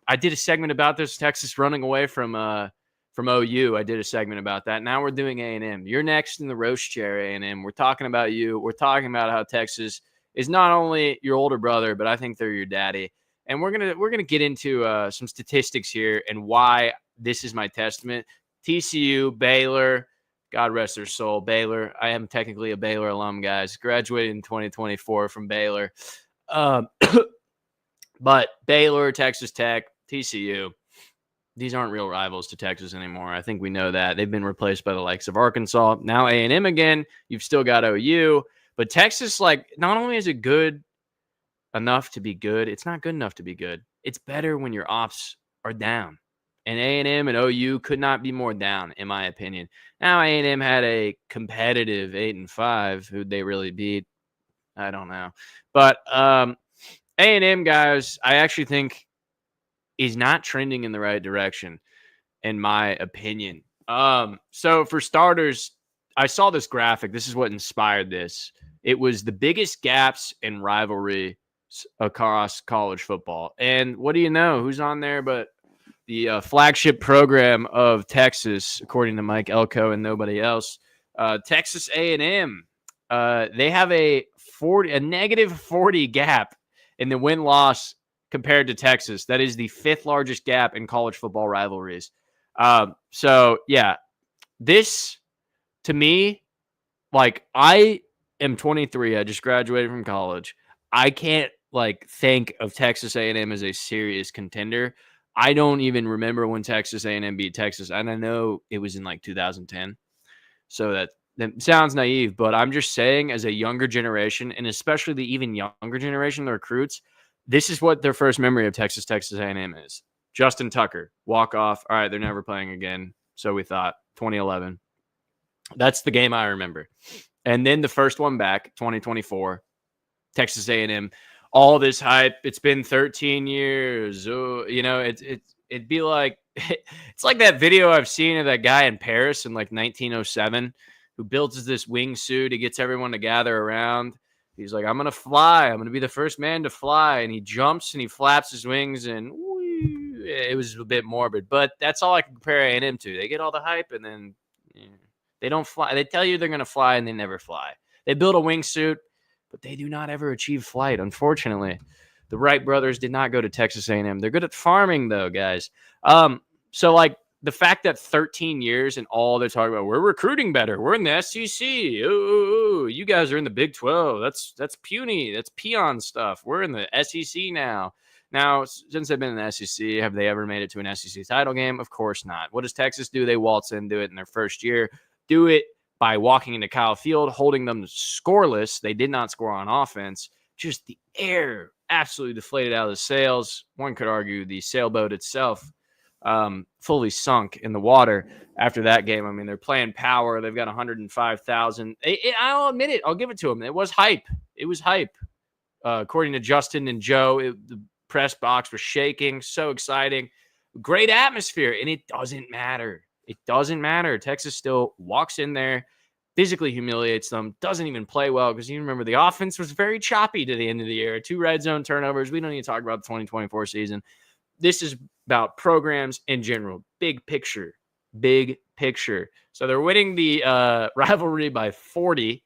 [SPEAKER 1] I did a segment about this. Texas running away from OU. I did a segment about that. Now we're doing A&M. You're next in the roast chair, A&M. We're talking about you. We're talking about how Texas is not only your older brother, but I think they're your daddy. And we're gonna get into some statistics here and why this is my testament. TCU, Baylor, God rest their soul, Baylor. I am technically a Baylor alum, guys. Graduated in 2024 from Baylor. But Baylor, Texas Tech, TCU, these aren't real rivals to Texas anymore. I think we know that. They've been replaced by the likes of Arkansas. Now A&M again. You've still got OU. But Texas, not only is it good enough to be good, it's not good enough to be good. It's better when your ops are down. And A&M and OU could not be more down, in my opinion. Now A&M had a competitive 8-5. Who'd they really beat? I don't know. But A&M, guys, I actually think is not trending in the right direction, in my opinion. So for starters, I saw this graphic. This is what inspired this. It was the biggest gaps in rivalry across college football. And what do you know? Who's on there but the flagship program of Texas, according to Mike Elko and nobody else, Texas A&M. They have a negative 40 gap in the win-loss compared to Texas. That is the 5th largest gap in college football rivalries. So, yeah, this, to me, I am 23. I just graduated from college. I can't, think of Texas A&M as a serious contender. I don't even remember when Texas A&M beat Texas, and I know it was in 2010. So that sounds naive, but I'm just saying, as a younger generation, and especially the even younger generation, the recruits, this is what their first memory of Texas A&M is. Justin Tucker, walk off. All right, they're never playing again. So we thought 2011. That's the game I remember. And then the first one back, 2024, Texas A&M. All this hype. It's been 13 years. Oh, it'd be like it's like that video I've seen of that guy in Paris in 1907 who builds this wingsuit. He gets everyone to gather around. He's like, I'm going to fly. I'm going to be the first man to fly. And he jumps and he flaps his wings and whee, it was a bit morbid. But that's all I can compare A&M to. They get all the hype and then they don't fly. They tell you they're going to fly and they never fly. They build a wingsuit, but they do not ever achieve flight, unfortunately. The Wright brothers did not go to Texas A&M. They're good at farming, though, guys. So, like, the fact that 13 years and all they're talking about, we're recruiting better. We're in the SEC. Ooh, you guys are in the Big 12. That's puny. That's peon stuff. We're in the SEC now. Now, since they've been in the SEC, have they ever made it to an SEC title game? Of course not. What does Texas do? They waltz into it in their first year. Do it by walking into Kyle Field, holding them scoreless. They did not score on offense. Just the air absolutely deflated out of the sails. One could argue the sailboat itself fully sunk in the water after that game. I mean, they're playing power. They've got 105,000. I'll admit it. I'll give it to them. It was hype. It was hype. According to Justin and Joe, the press box was shaking. So exciting. Great atmosphere. And it doesn't matter. It doesn't matter. Texas still walks in there, physically humiliates them, doesn't even play well because you remember the offense was very choppy to the end of the year. 2 red zone turnovers. We don't need to talk about the 2024 season. This is about programs in general. Big picture. Big picture. So they're winning the rivalry by 40.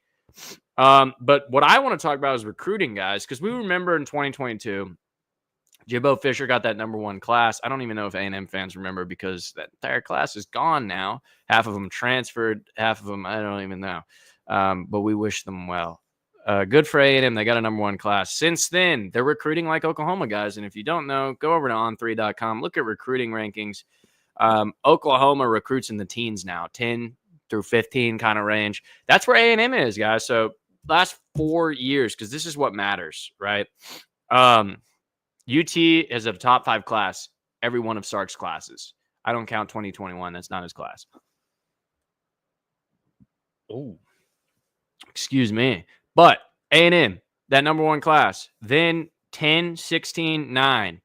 [SPEAKER 1] But what I want to talk about is recruiting, guys, because we remember in 2022, Jimbo Fisher got that number 1 class. I don't even know if A&M fans remember because that entire class is gone now. Half of them transferred. Half of them, I don't even know. But we wish them well. Good for A&M. They got a number 1 class. Since then, they're recruiting like Oklahoma, guys. And if you don't know, go over to on3.com. Look at recruiting rankings. Oklahoma recruits in the teens now, 10 through 15 kind of range. That's where A&M is, guys. So last 4 years, because this is what matters, right? UT is a top 5 class, every one of Sark's classes. I don't count 2021. That's not his class. Oh, excuse me. But A&M, that number 1 class, then 10, 16, 9.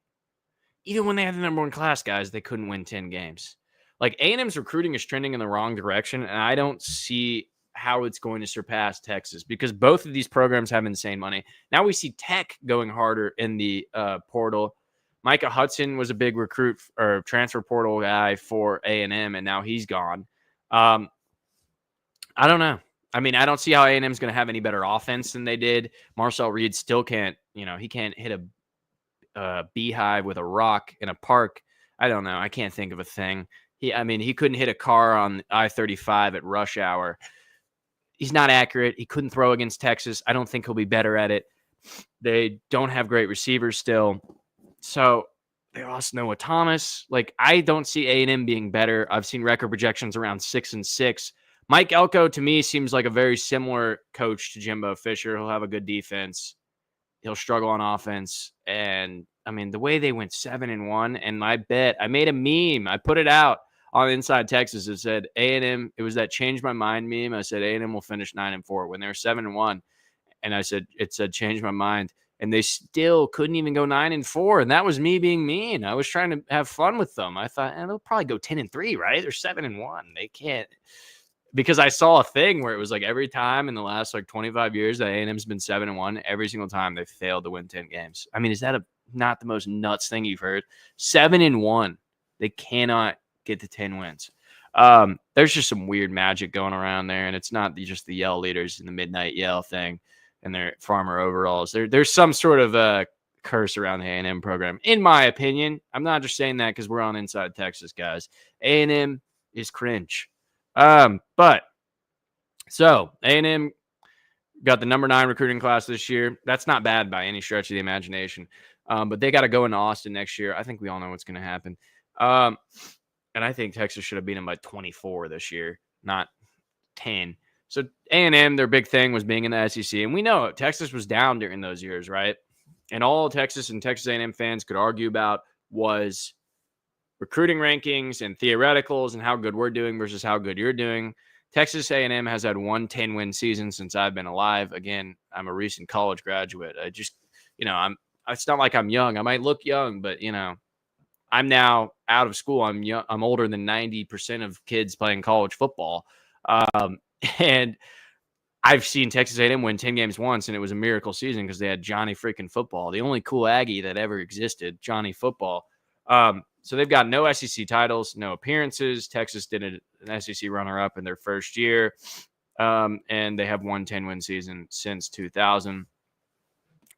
[SPEAKER 1] Even when they had the number 1 class, guys, they couldn't win 10 games. Like, A&M's recruiting is trending in the wrong direction, and I don't see how it's going to surpass Texas because both of these programs have insane money. Now we see Tech going harder in the portal. Micah Hudson was a big recruit or transfer portal guy for A&M, and now he's gone. I don't know. I mean, I don't see how A&M is going to have any better offense than they did. Marcel Reed still can't, he can't hit a beehive with a rock in a park. I don't know. I can't think of a thing. He couldn't hit a car on I-35 at rush hour. He's not accurate. He couldn't throw against Texas. I don't think he'll be better at it. They don't have great receivers still. So they lost Noah Thomas. Like, I don't see A&M being better. I've seen record projections around 6-6. Mike Elko, to me, seems like a very similar coach to Jimbo Fisher. He'll have a good defense. He'll struggle on offense. And, the way they went 7-1, and I made a meme. I put it out on Inside Texas. It said A&M. It was that change my mind meme. I said A&M will finish 9-4 when they were 7-1. And I said, it said change my mind. And they still couldn't even go 9-4. And that was me being mean. I was trying to have fun with them. I thought, they'll probably go 10-3, right? They're 7-1. They can't. Because I saw a thing where it was like every time in the last 25 years that A&M's been 7-1, every single time they failed to win 10 games. Is that not the most nuts thing you've heard? 7-1. They cannot get to 10 wins. There's just some weird magic going around there, and it's not just the yell leaders and the midnight yell thing and their farmer overalls. There's some sort of a curse around the A&M program, in my opinion. I'm not just saying that because we're on Inside Texas, guys. A&M is cringe. But so A&M got the number 9 recruiting class this year. That's not bad by any stretch of the imagination. But they got to go into Austin next year. I think we all know what's going to happen. And I think Texas should have beat them by 24 this year, not 10. So A&M, their big thing was being in the SEC. And we know Texas was down during those years, right? And all Texas and Texas A&M fans could argue about was recruiting rankings and theoreticals and how good we're doing versus how good you're doing. Texas A&M has had 1 10-win season since I've been alive. Again, I'm a recent college graduate. I just, it's not like I'm young. I might look young, but, I'm now out of school. I'm young. I'm older than 90% of kids playing college football. And I've seen Texas A&M win 10 games once, and it was a miracle season because they had Johnny freaking Football, the only cool Aggie that ever existed, Johnny Football. So they've got no SEC titles, no appearances. Texas did an SEC runner-up in their first year, and they have 1 10-win season since 2000.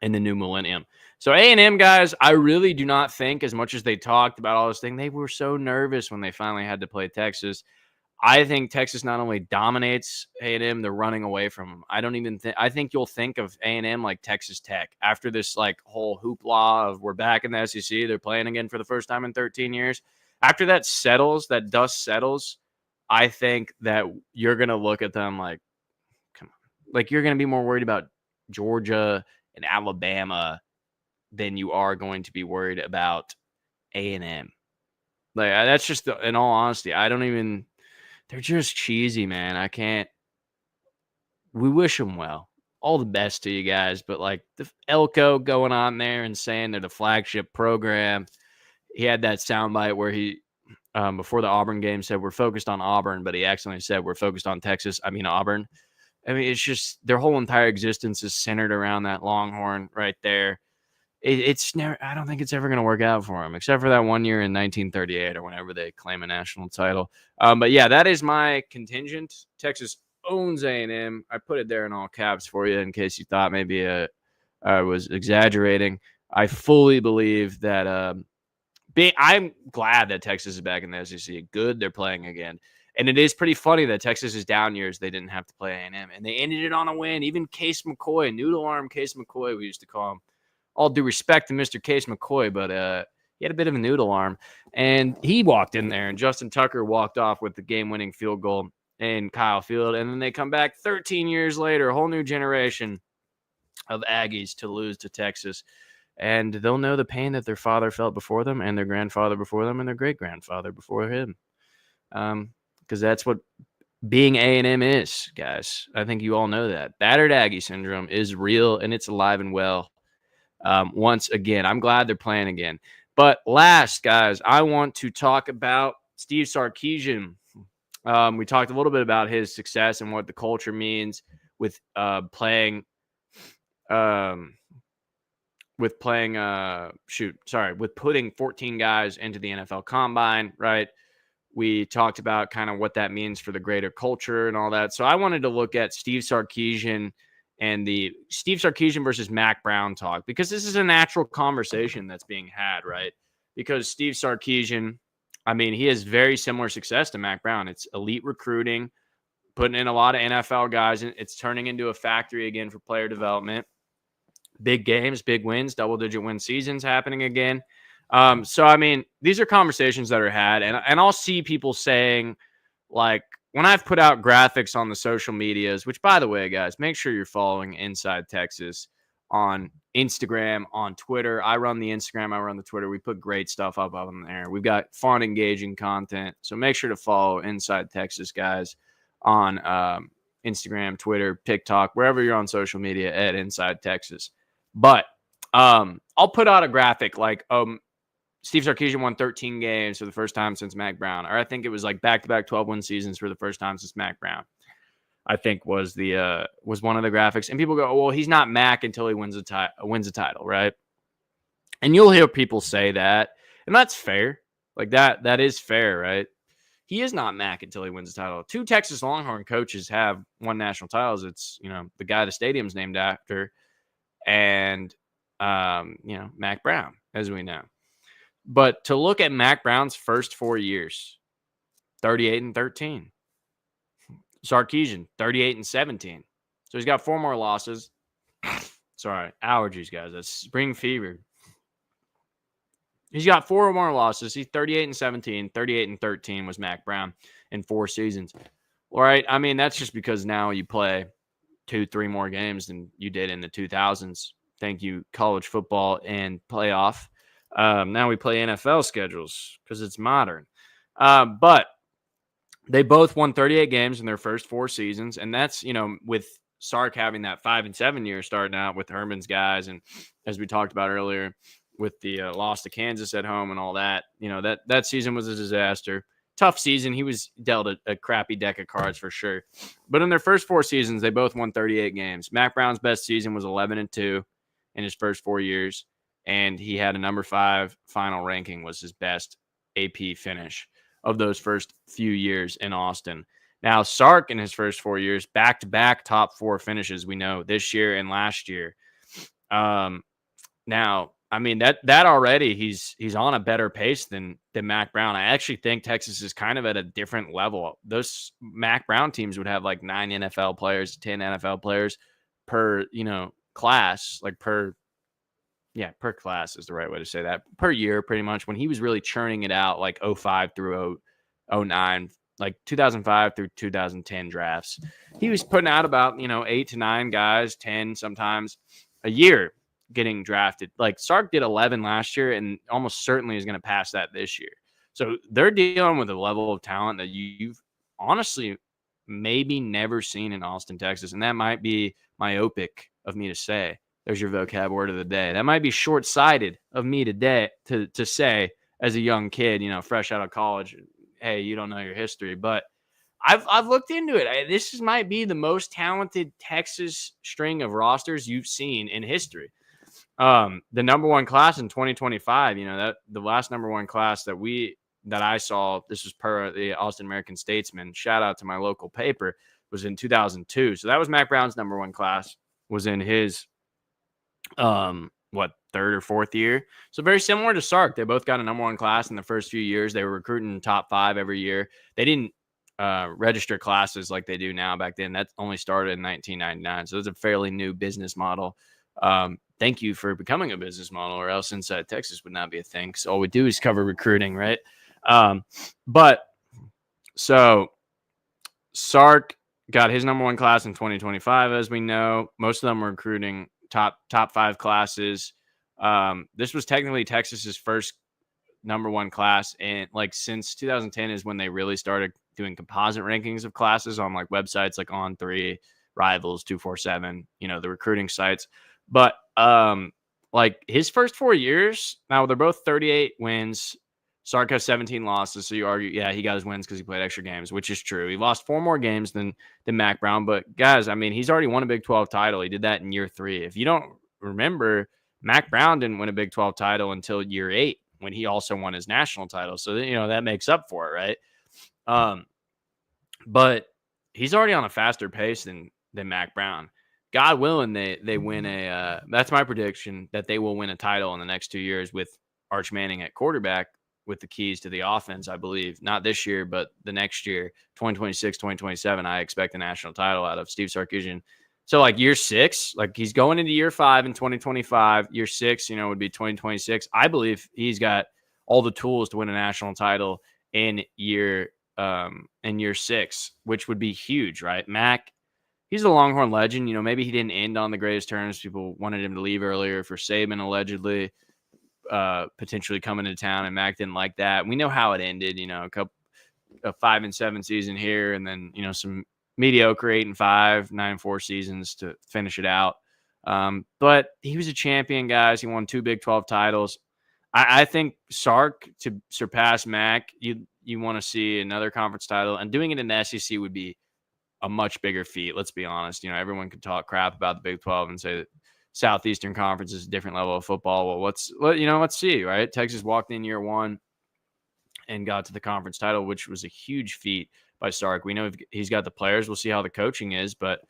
[SPEAKER 1] in the new millennium. So A&M guys, I really do not think, as much as they talked about all this thing, they were so nervous when they finally had to play Texas. I think Texas not only dominates A&M, they're running away from them. I don't even think. I think you'll think of A&M like Texas Tech after this like whole hoopla of we're back in the SEC. They're playing again for the first time in 13 years. After that settles, that dust settles, I think that you're gonna look at them like, come on, like you're gonna be more worried about Georgia and Alabama than you are going to be worried about A&M. Like that's just in all honesty. I don't even. They're just cheesy, man. I can't. We wish them well. All the best to you guys. But like the Elko going on there and saying they're the flagship program. He had that soundbite where he, before the Auburn game, said we're focused on Auburn, but he accidentally said we're focused on Texas. I mean Auburn. I mean it's just their whole entire existence is centered around that Longhorn right there. It's never. I don't think it's ever going to work out for them, except for that one year in 1938 or whenever they claim a national title. But yeah, that is my contingent. Texas owns A&M. I put it there in all caps for you in case you thought maybe I was exaggerating. I fully believe that. I'm glad that Texas is back in the SEC. Good, they're playing again. And it is pretty funny that Texas's down years, they didn't have to play A&M. And they ended it on a win. Even Case McCoy, noodle arm Case McCoy, we used to call him. All due respect to Mr. Case McCoy, but he had a bit of a noodle arm. And he walked in there, and Justin Tucker walked off with the game-winning field goal in Kyle Field. And then they come back 13 years later, a whole new generation of Aggies to lose to Texas. And they'll know the pain that their father felt before them and their grandfather before them and their great-grandfather before him. Because that's what being A&M is, guys. I think you all know that. Battered Aggie syndrome is real, and it's alive and well. Once again, I'm glad they're playing again. But last, guys, I want to talk about Steve Sarkisian. We talked a little bit about his success and what the culture means with putting 14 guys into the NFL Combine, right? We talked about kind of what that means for the greater culture and all that. So I wanted to look at Steve Sarkisian and the Steve Sarkisian versus Mack Brown talk, because this is a natural conversation that's being had, right? Because Steve Sarkisian, I mean, he has very similar success to Mack Brown. It's elite recruiting, putting in a lot of NFL guys, and it's turning into a factory again for player development. Big games, big wins, double-digit win seasons happening again. So, I mean, these are conversations that are had, and I'll see people saying, like, when I've put out graphics on the social medias, which, by the way, guys, make sure you're following Inside Texas on Instagram, on Twitter. I run the Instagram, I run the Twitter. We put great stuff up on there. We've got fun, engaging content. So make sure to follow Inside Texas, guys, on Instagram, Twitter, TikTok, wherever you're on social media at Inside Texas. But I'll put out a graphic like Steve Sarkisian won 13 games for the first time since Mack Brown. Or I think it was like back-to-back 12-win seasons for the first time since Mack Brown, I think was one of the graphics. And people go, well, he's not Mack until he wins a title, right? And you'll hear people say that. And that's fair. Like that is fair, right? He is not Mack until he wins a title. 2 Texas Longhorn coaches have won national titles. It's, the guy the stadium's named after and, Mack Brown, as we know. But to look at Mack Brown's first 4 years, 38-13. Sarkisian, 38-17. So he's got 4 more losses. Sorry, allergies, guys. That's spring fever. He's got 4 more losses. He's 38-17. 38-13 was Mack Brown in 4 seasons. All right. I mean, that's just because now you play 2-3 more games than you did in the 2000s. Thank you, college football and playoff. Now we play NFL schedules because it's modern. But they both won 38 games in their first 4 seasons. And that's, with Sark having that 5-7 year starting out with Herman's guys. And as we talked about earlier with the loss to Kansas at home and all that, that season was a disaster. Tough season. He was dealt a crappy deck of cards for sure. But in their first 4 seasons, they both won 38 games. Mack Brown's best season was 11-2 in his first 4 years. And he had a number 5 final ranking was his best AP finish of those first few years in Austin. Now, Sark in his first 4 years, back-to-back top 4 finishes, we know, this year and last year. Now, I mean that already he's on a better pace than Mack Brown. I actually think Texas is kind of at a different level. Those Mack Brown teams would have like 9 NFL players, 10 NFL players per, class, like per class is the right way to say that. Per year, pretty much. When he was really churning it out, like 05 through 09, like 2005 through 2010 drafts, he was putting out about 8 to 9 guys, 10 sometimes a year getting drafted. Like Sark did 11 last year, and almost certainly is going to pass that this year. So they're dealing with a level of talent that you've honestly maybe never seen in Austin, Texas, and that might be myopic of me to say. There's your vocab word of the day. That might be short-sighted of me today to say as a young kid, fresh out of college. Hey, you don't know your history, but I've looked into it. This might be the most talented Texas string of rosters you've seen in history. The number one class in 2025, that the last number one class that I saw, this was per the Austin American Statesman. Shout out to my local paper, was in 2002. So that was Mack Brown's number one class, was in his third or fourth year. So very similar to Sark. They both got a number one class in the first few years. They were recruiting top 5 every year. They didn't register classes like they do now. Back then, that only started in 1999. So it's a fairly new business model. Thank you for becoming a business model, or else Inside Texas would not be a thing. So all we do is cover recruiting, right? But so Sark got his number one class in 2025, as we know. Most of them were recruiting top 5 classes. This was technically Texas's first number one class, and like since 2010 is when they really started doing composite rankings of classes on like websites like On3, Rivals, 247, the recruiting sites. But like his first 4 years, now they're both 38 wins. Sark has 17 losses, so you argue, yeah, he got his wins because he played extra games, which is true. He lost 4 more games than Mack Brown, but guys, I mean, he's already won a Big 12 title. He did that in year 3. If you don't remember, Mack Brown didn't win a Big 12 title until year 8 when he also won his national title. So, that makes up for it, right? But he's already on a faster pace than Mack Brown. God willing, they win that's my prediction, that they will win a title in the next 2 years with Arch Manning at quarterback, with the keys to the offense, I believe. Not this year, but the next year, 2026, 2027, I expect a national title out of Steve Sarkisian. So like year 6, like he's going into year 5 in 2025. Year 6, would be 2026. I believe he's got all the tools to win a national title in year 6, which would be huge, right? Mack, he's a Longhorn legend. Maybe he didn't end on the greatest terms. People wanted him to leave earlier for Saban, allegedly. Potentially coming to town, and Mack didn't like that. We know how it ended, a 5-7 season here, and then some mediocre 8-5, 9-4 seasons to finish it out. But he was a champion, guys. He won 2 Big 12 titles. I think Sark, to surpass Mack, you want to see another conference title, and doing it in the SEC would be a much bigger feat. Let's be honest. Everyone could talk crap about the Big 12 and say that Southeastern Conference is a different level of football. Well, let's see, right? Texas walked in year 1 and got to the conference title, which was a huge feat by Sark. We know he's got the players. We'll see how the coaching is, but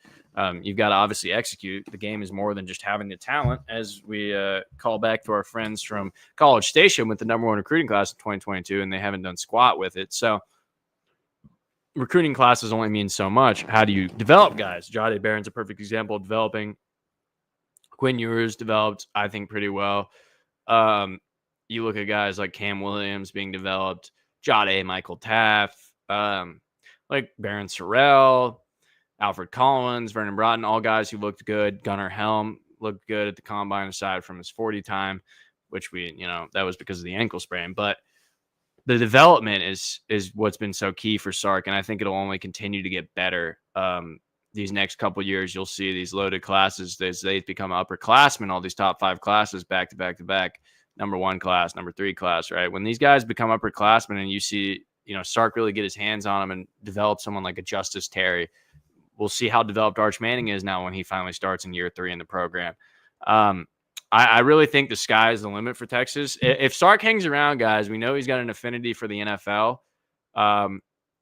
[SPEAKER 1] you've got to obviously execute. The game is more than just having the talent, as we call back to our friends from College Station with the number 1 recruiting class in 2022, and they haven't done squat with it. So recruiting classes only mean so much. How do you develop guys? Jahdae Barron's a perfect example of developing. Quinn Ewers developed, I think, pretty well. You look at guys like Cam Williams being developed, Jahdae, Michael Taff, like Barron Sorrell, Alfred Collins, Vernon Broughton, all guys who looked good. Gunnar Helm looked good at the combine aside from his 40 time, which that was because of the ankle sprain. But the development is what's been so key for Sark, and I think it'll only continue to get better. These next couple of years, you'll see these loaded classes as they become upperclassmen, all these top 5 classes back to back to back, number 1 class, number 3 class, right? When these guys become upperclassmen and you see, Sark really get his hands on them and develop someone like a Justice Terry, we'll see how developed Arch Manning is now when he finally starts in year 3 in the program. I really think the sky is the limit for Texas. If Sark hangs around, guys, we know he's got an affinity for the NFL.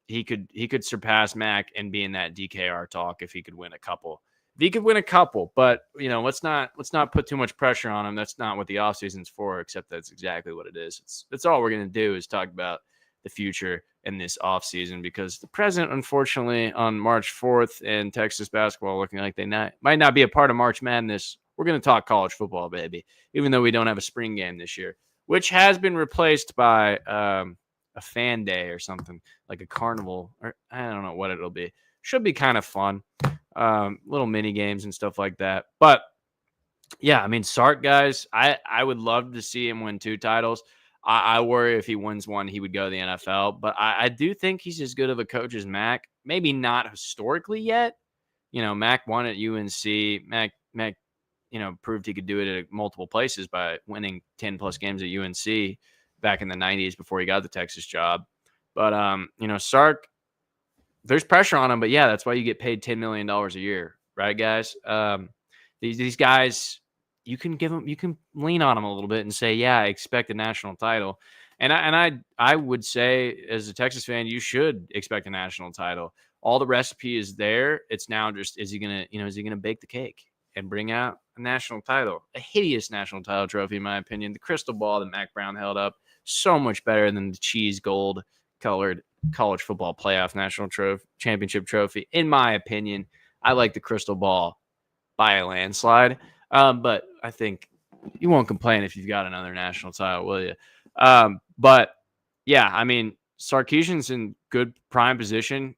[SPEAKER 1] He could surpass Mack and be in that DKR talk if he could win a couple. he could win a couple, but let's not put too much pressure on him. That's not what the offseason's for, except that's exactly what it is. That's all we're gonna do is talk about the future in this offseason, because the present, unfortunately, on March 4th and Texas basketball looking like they might not be a part of March Madness. We're gonna talk college football, baby, even though we don't have a spring game this year, which has been replaced by a fan day or something, like a carnival, or I don't know what it'll be. Should be kind of fun. Little mini games and stuff like that. But yeah, I mean, Sark, guys, I would love to see him win 2 titles. I worry if he wins one, he would go to the NFL. But I do think he's as good of a coach as Mack. Maybe not historically yet. Mack won at UNC. Mack, proved he could do it at multiple places by winning 10 plus games at UNC back in the 90s before he got the Texas job. But Sark, there's pressure on him, but yeah, that's why you get paid $10 million a year, right, guys? These guys, you can lean on them a little bit and say, yeah, I expect a national title. And I would say, as a Texas fan, you should expect a national title. All the recipe is there. It's now just, is he gonna bake the cake and bring out a national title? A hideous national title trophy, in my opinion. The crystal ball that Mack Brown held up, so much better than the cheese gold colored college football playoff national championship trophy. In my opinion, I like the crystal ball by a landslide. But I think you won't complain if you've got another national title, will you? But yeah, I mean, Sarkisian's in good prime position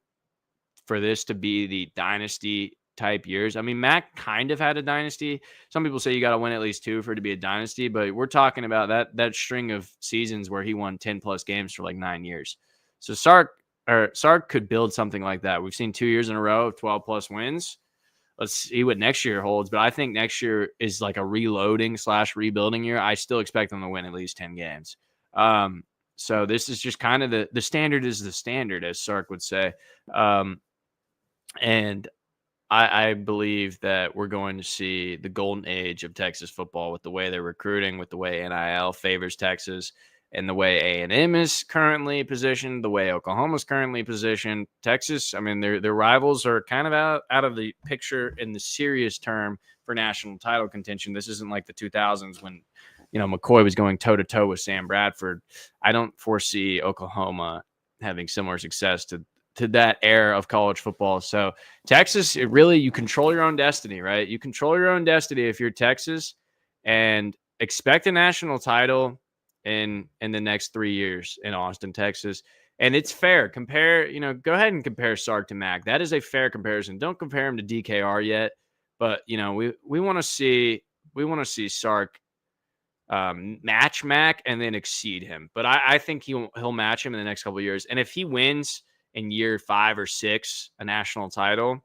[SPEAKER 1] for this to be the dynasty type years. I mean, Mack kind of had a dynasty. Some people say you got to win at least 2 for it to be a dynasty, but we're talking about that string of seasons where he won 10 plus games for like 9 years. So Sark could build something like that. We've seen 2 years in a row of 12 plus wins. Let's see what next year holds. But I think next year is like a reloading / rebuilding year. I still expect them to win at least 10 games. So this is just kind of the standard is the standard, as Sark would say. And I believe that we're going to see the golden age of Texas football with the way they're recruiting, with the way NIL favors Texas, and the way A&M is currently positioned, the way Oklahoma is currently positioned. Texas, I mean, their rivals are kind of out of the picture in the serious term for national title contention. This isn't like the 2000s when, McCoy was going toe-to-toe with Sam Bradford. I don't foresee Oklahoma having similar success to that era of college football. So Texas, you control your own destiny, right? You control your own destiny if you're Texas, and expect a national title in the next 3 years in Austin, Texas. And it's fair. Go ahead and compare Sark to Mack. That is a fair comparison. Don't compare him to DKR yet, but we want to see Sark match Mack and then exceed him. But I think he'll match him in the next couple of years. And if he wins in year 5 or 6 a national title,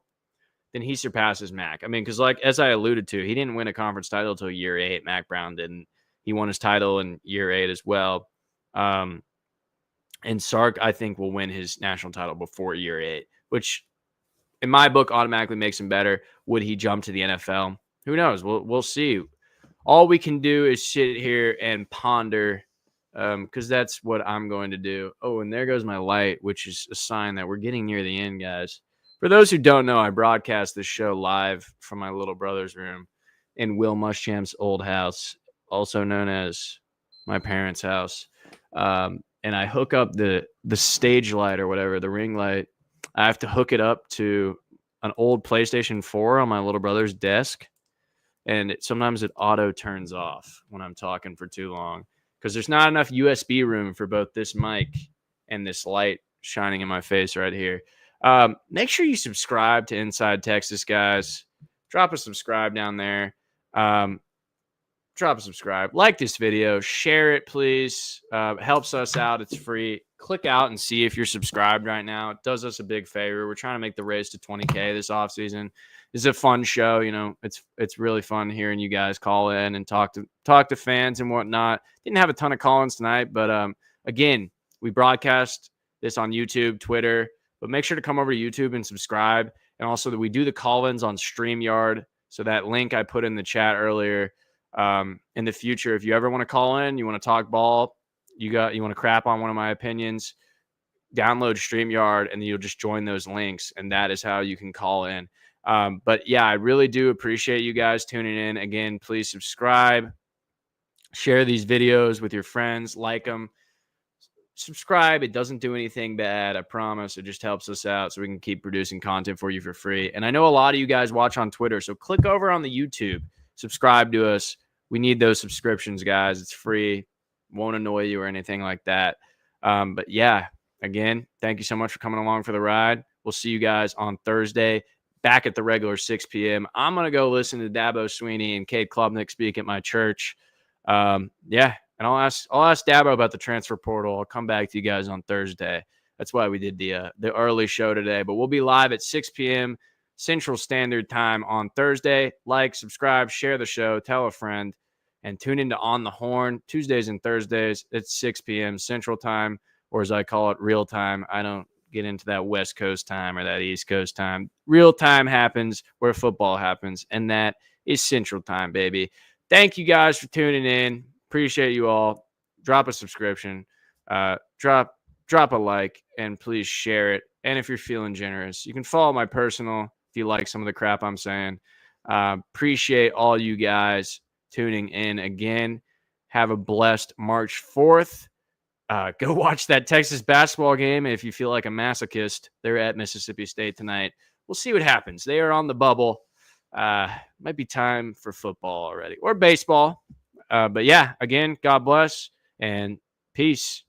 [SPEAKER 1] then he surpasses Mack. I mean, because as I alluded to, he didn't win a conference title until year 8. Mack Brown didn't. He won his title in year 8 as well. And Sark, I think, will win his national title before year 8, which in my book automatically makes him better. Would he jump to the NFL? Who knows? We'll see. All we can do is sit here and ponder, because that's what I'm going to do. Oh, and there goes my light, which is a sign that we're getting near the end, guys. For those who don't know, I broadcast this show live from my little brother's room in Will Muschamp's old house, also known as my parents' house. And I hook up the stage light or whatever, the ring light. I have to hook it up to an old PlayStation 4 on my little brother's desk. And sometimes it auto turns off when I'm talking for too long, because there's not enough USB room for both this mic and this light shining in my face right here. Make sure you subscribe to Inside Texas, guys. Drop a subscribe down there. Drop a subscribe. Like this video. Share it, please. Helps us out. It's free. Click out and see if you're subscribed right now. It does us a big favor. We're trying to make the race to 20K this offseason. It's a fun show. It's really fun hearing you guys call in and talk to fans and whatnot. Didn't have a ton of call-ins tonight, but again, we broadcast this on YouTube, Twitter, but make sure to come over to YouTube and subscribe. And also that we do the call-ins on StreamYard. So that link I put in the chat earlier, in the future, if you ever want to call in, you want to talk ball, you want to crap on one of my opinions, download StreamYard and you'll just join those links. And that is how you can call in. But yeah, I really do appreciate you guys tuning in. Again, please subscribe, share these videos with your friends, like them. Subscribe. It doesn't do anything bad. I promise. It just helps us out so we can keep producing content for you for free. And I know a lot of you guys watch on Twitter, so click over on the YouTube, subscribe to us. We need those subscriptions, guys. It's free. Won't annoy you or anything like that. But yeah, again, thank you so much for coming along for the ride. We'll see you guys on Thursday, back at the regular 6 p.m. I'm going to go listen to Dabo Sweeney and Cade Klubnik speak at my church. Yeah. And I'll ask Dabo about the transfer portal. I'll come back to you guys on Thursday. That's why we did the early show today. But we'll be live at 6 p.m. Central Standard Time on Thursday. Like, subscribe, share the show, tell a friend, and tune into On the Horn Tuesdays and Thursdays at 6 p.m. Central Time, or as I call it, real time. I don't get into that West Coast time or that East Coast time. Real time happens where football happens, and that is Central Time, baby. Thank you guys for tuning in. Appreciate you all. Drop a subscription, drop a like, and please share it. And if you're feeling generous, you can follow my personal if you like some of the crap I'm saying. Appreciate all you guys tuning in again. Have a blessed March 4th. Go watch that Texas basketball game if you feel like a masochist. They're at Mississippi State tonight. We'll see what happens. They are on the bubble. Might be time for football already or baseball. But yeah, again, God bless and peace.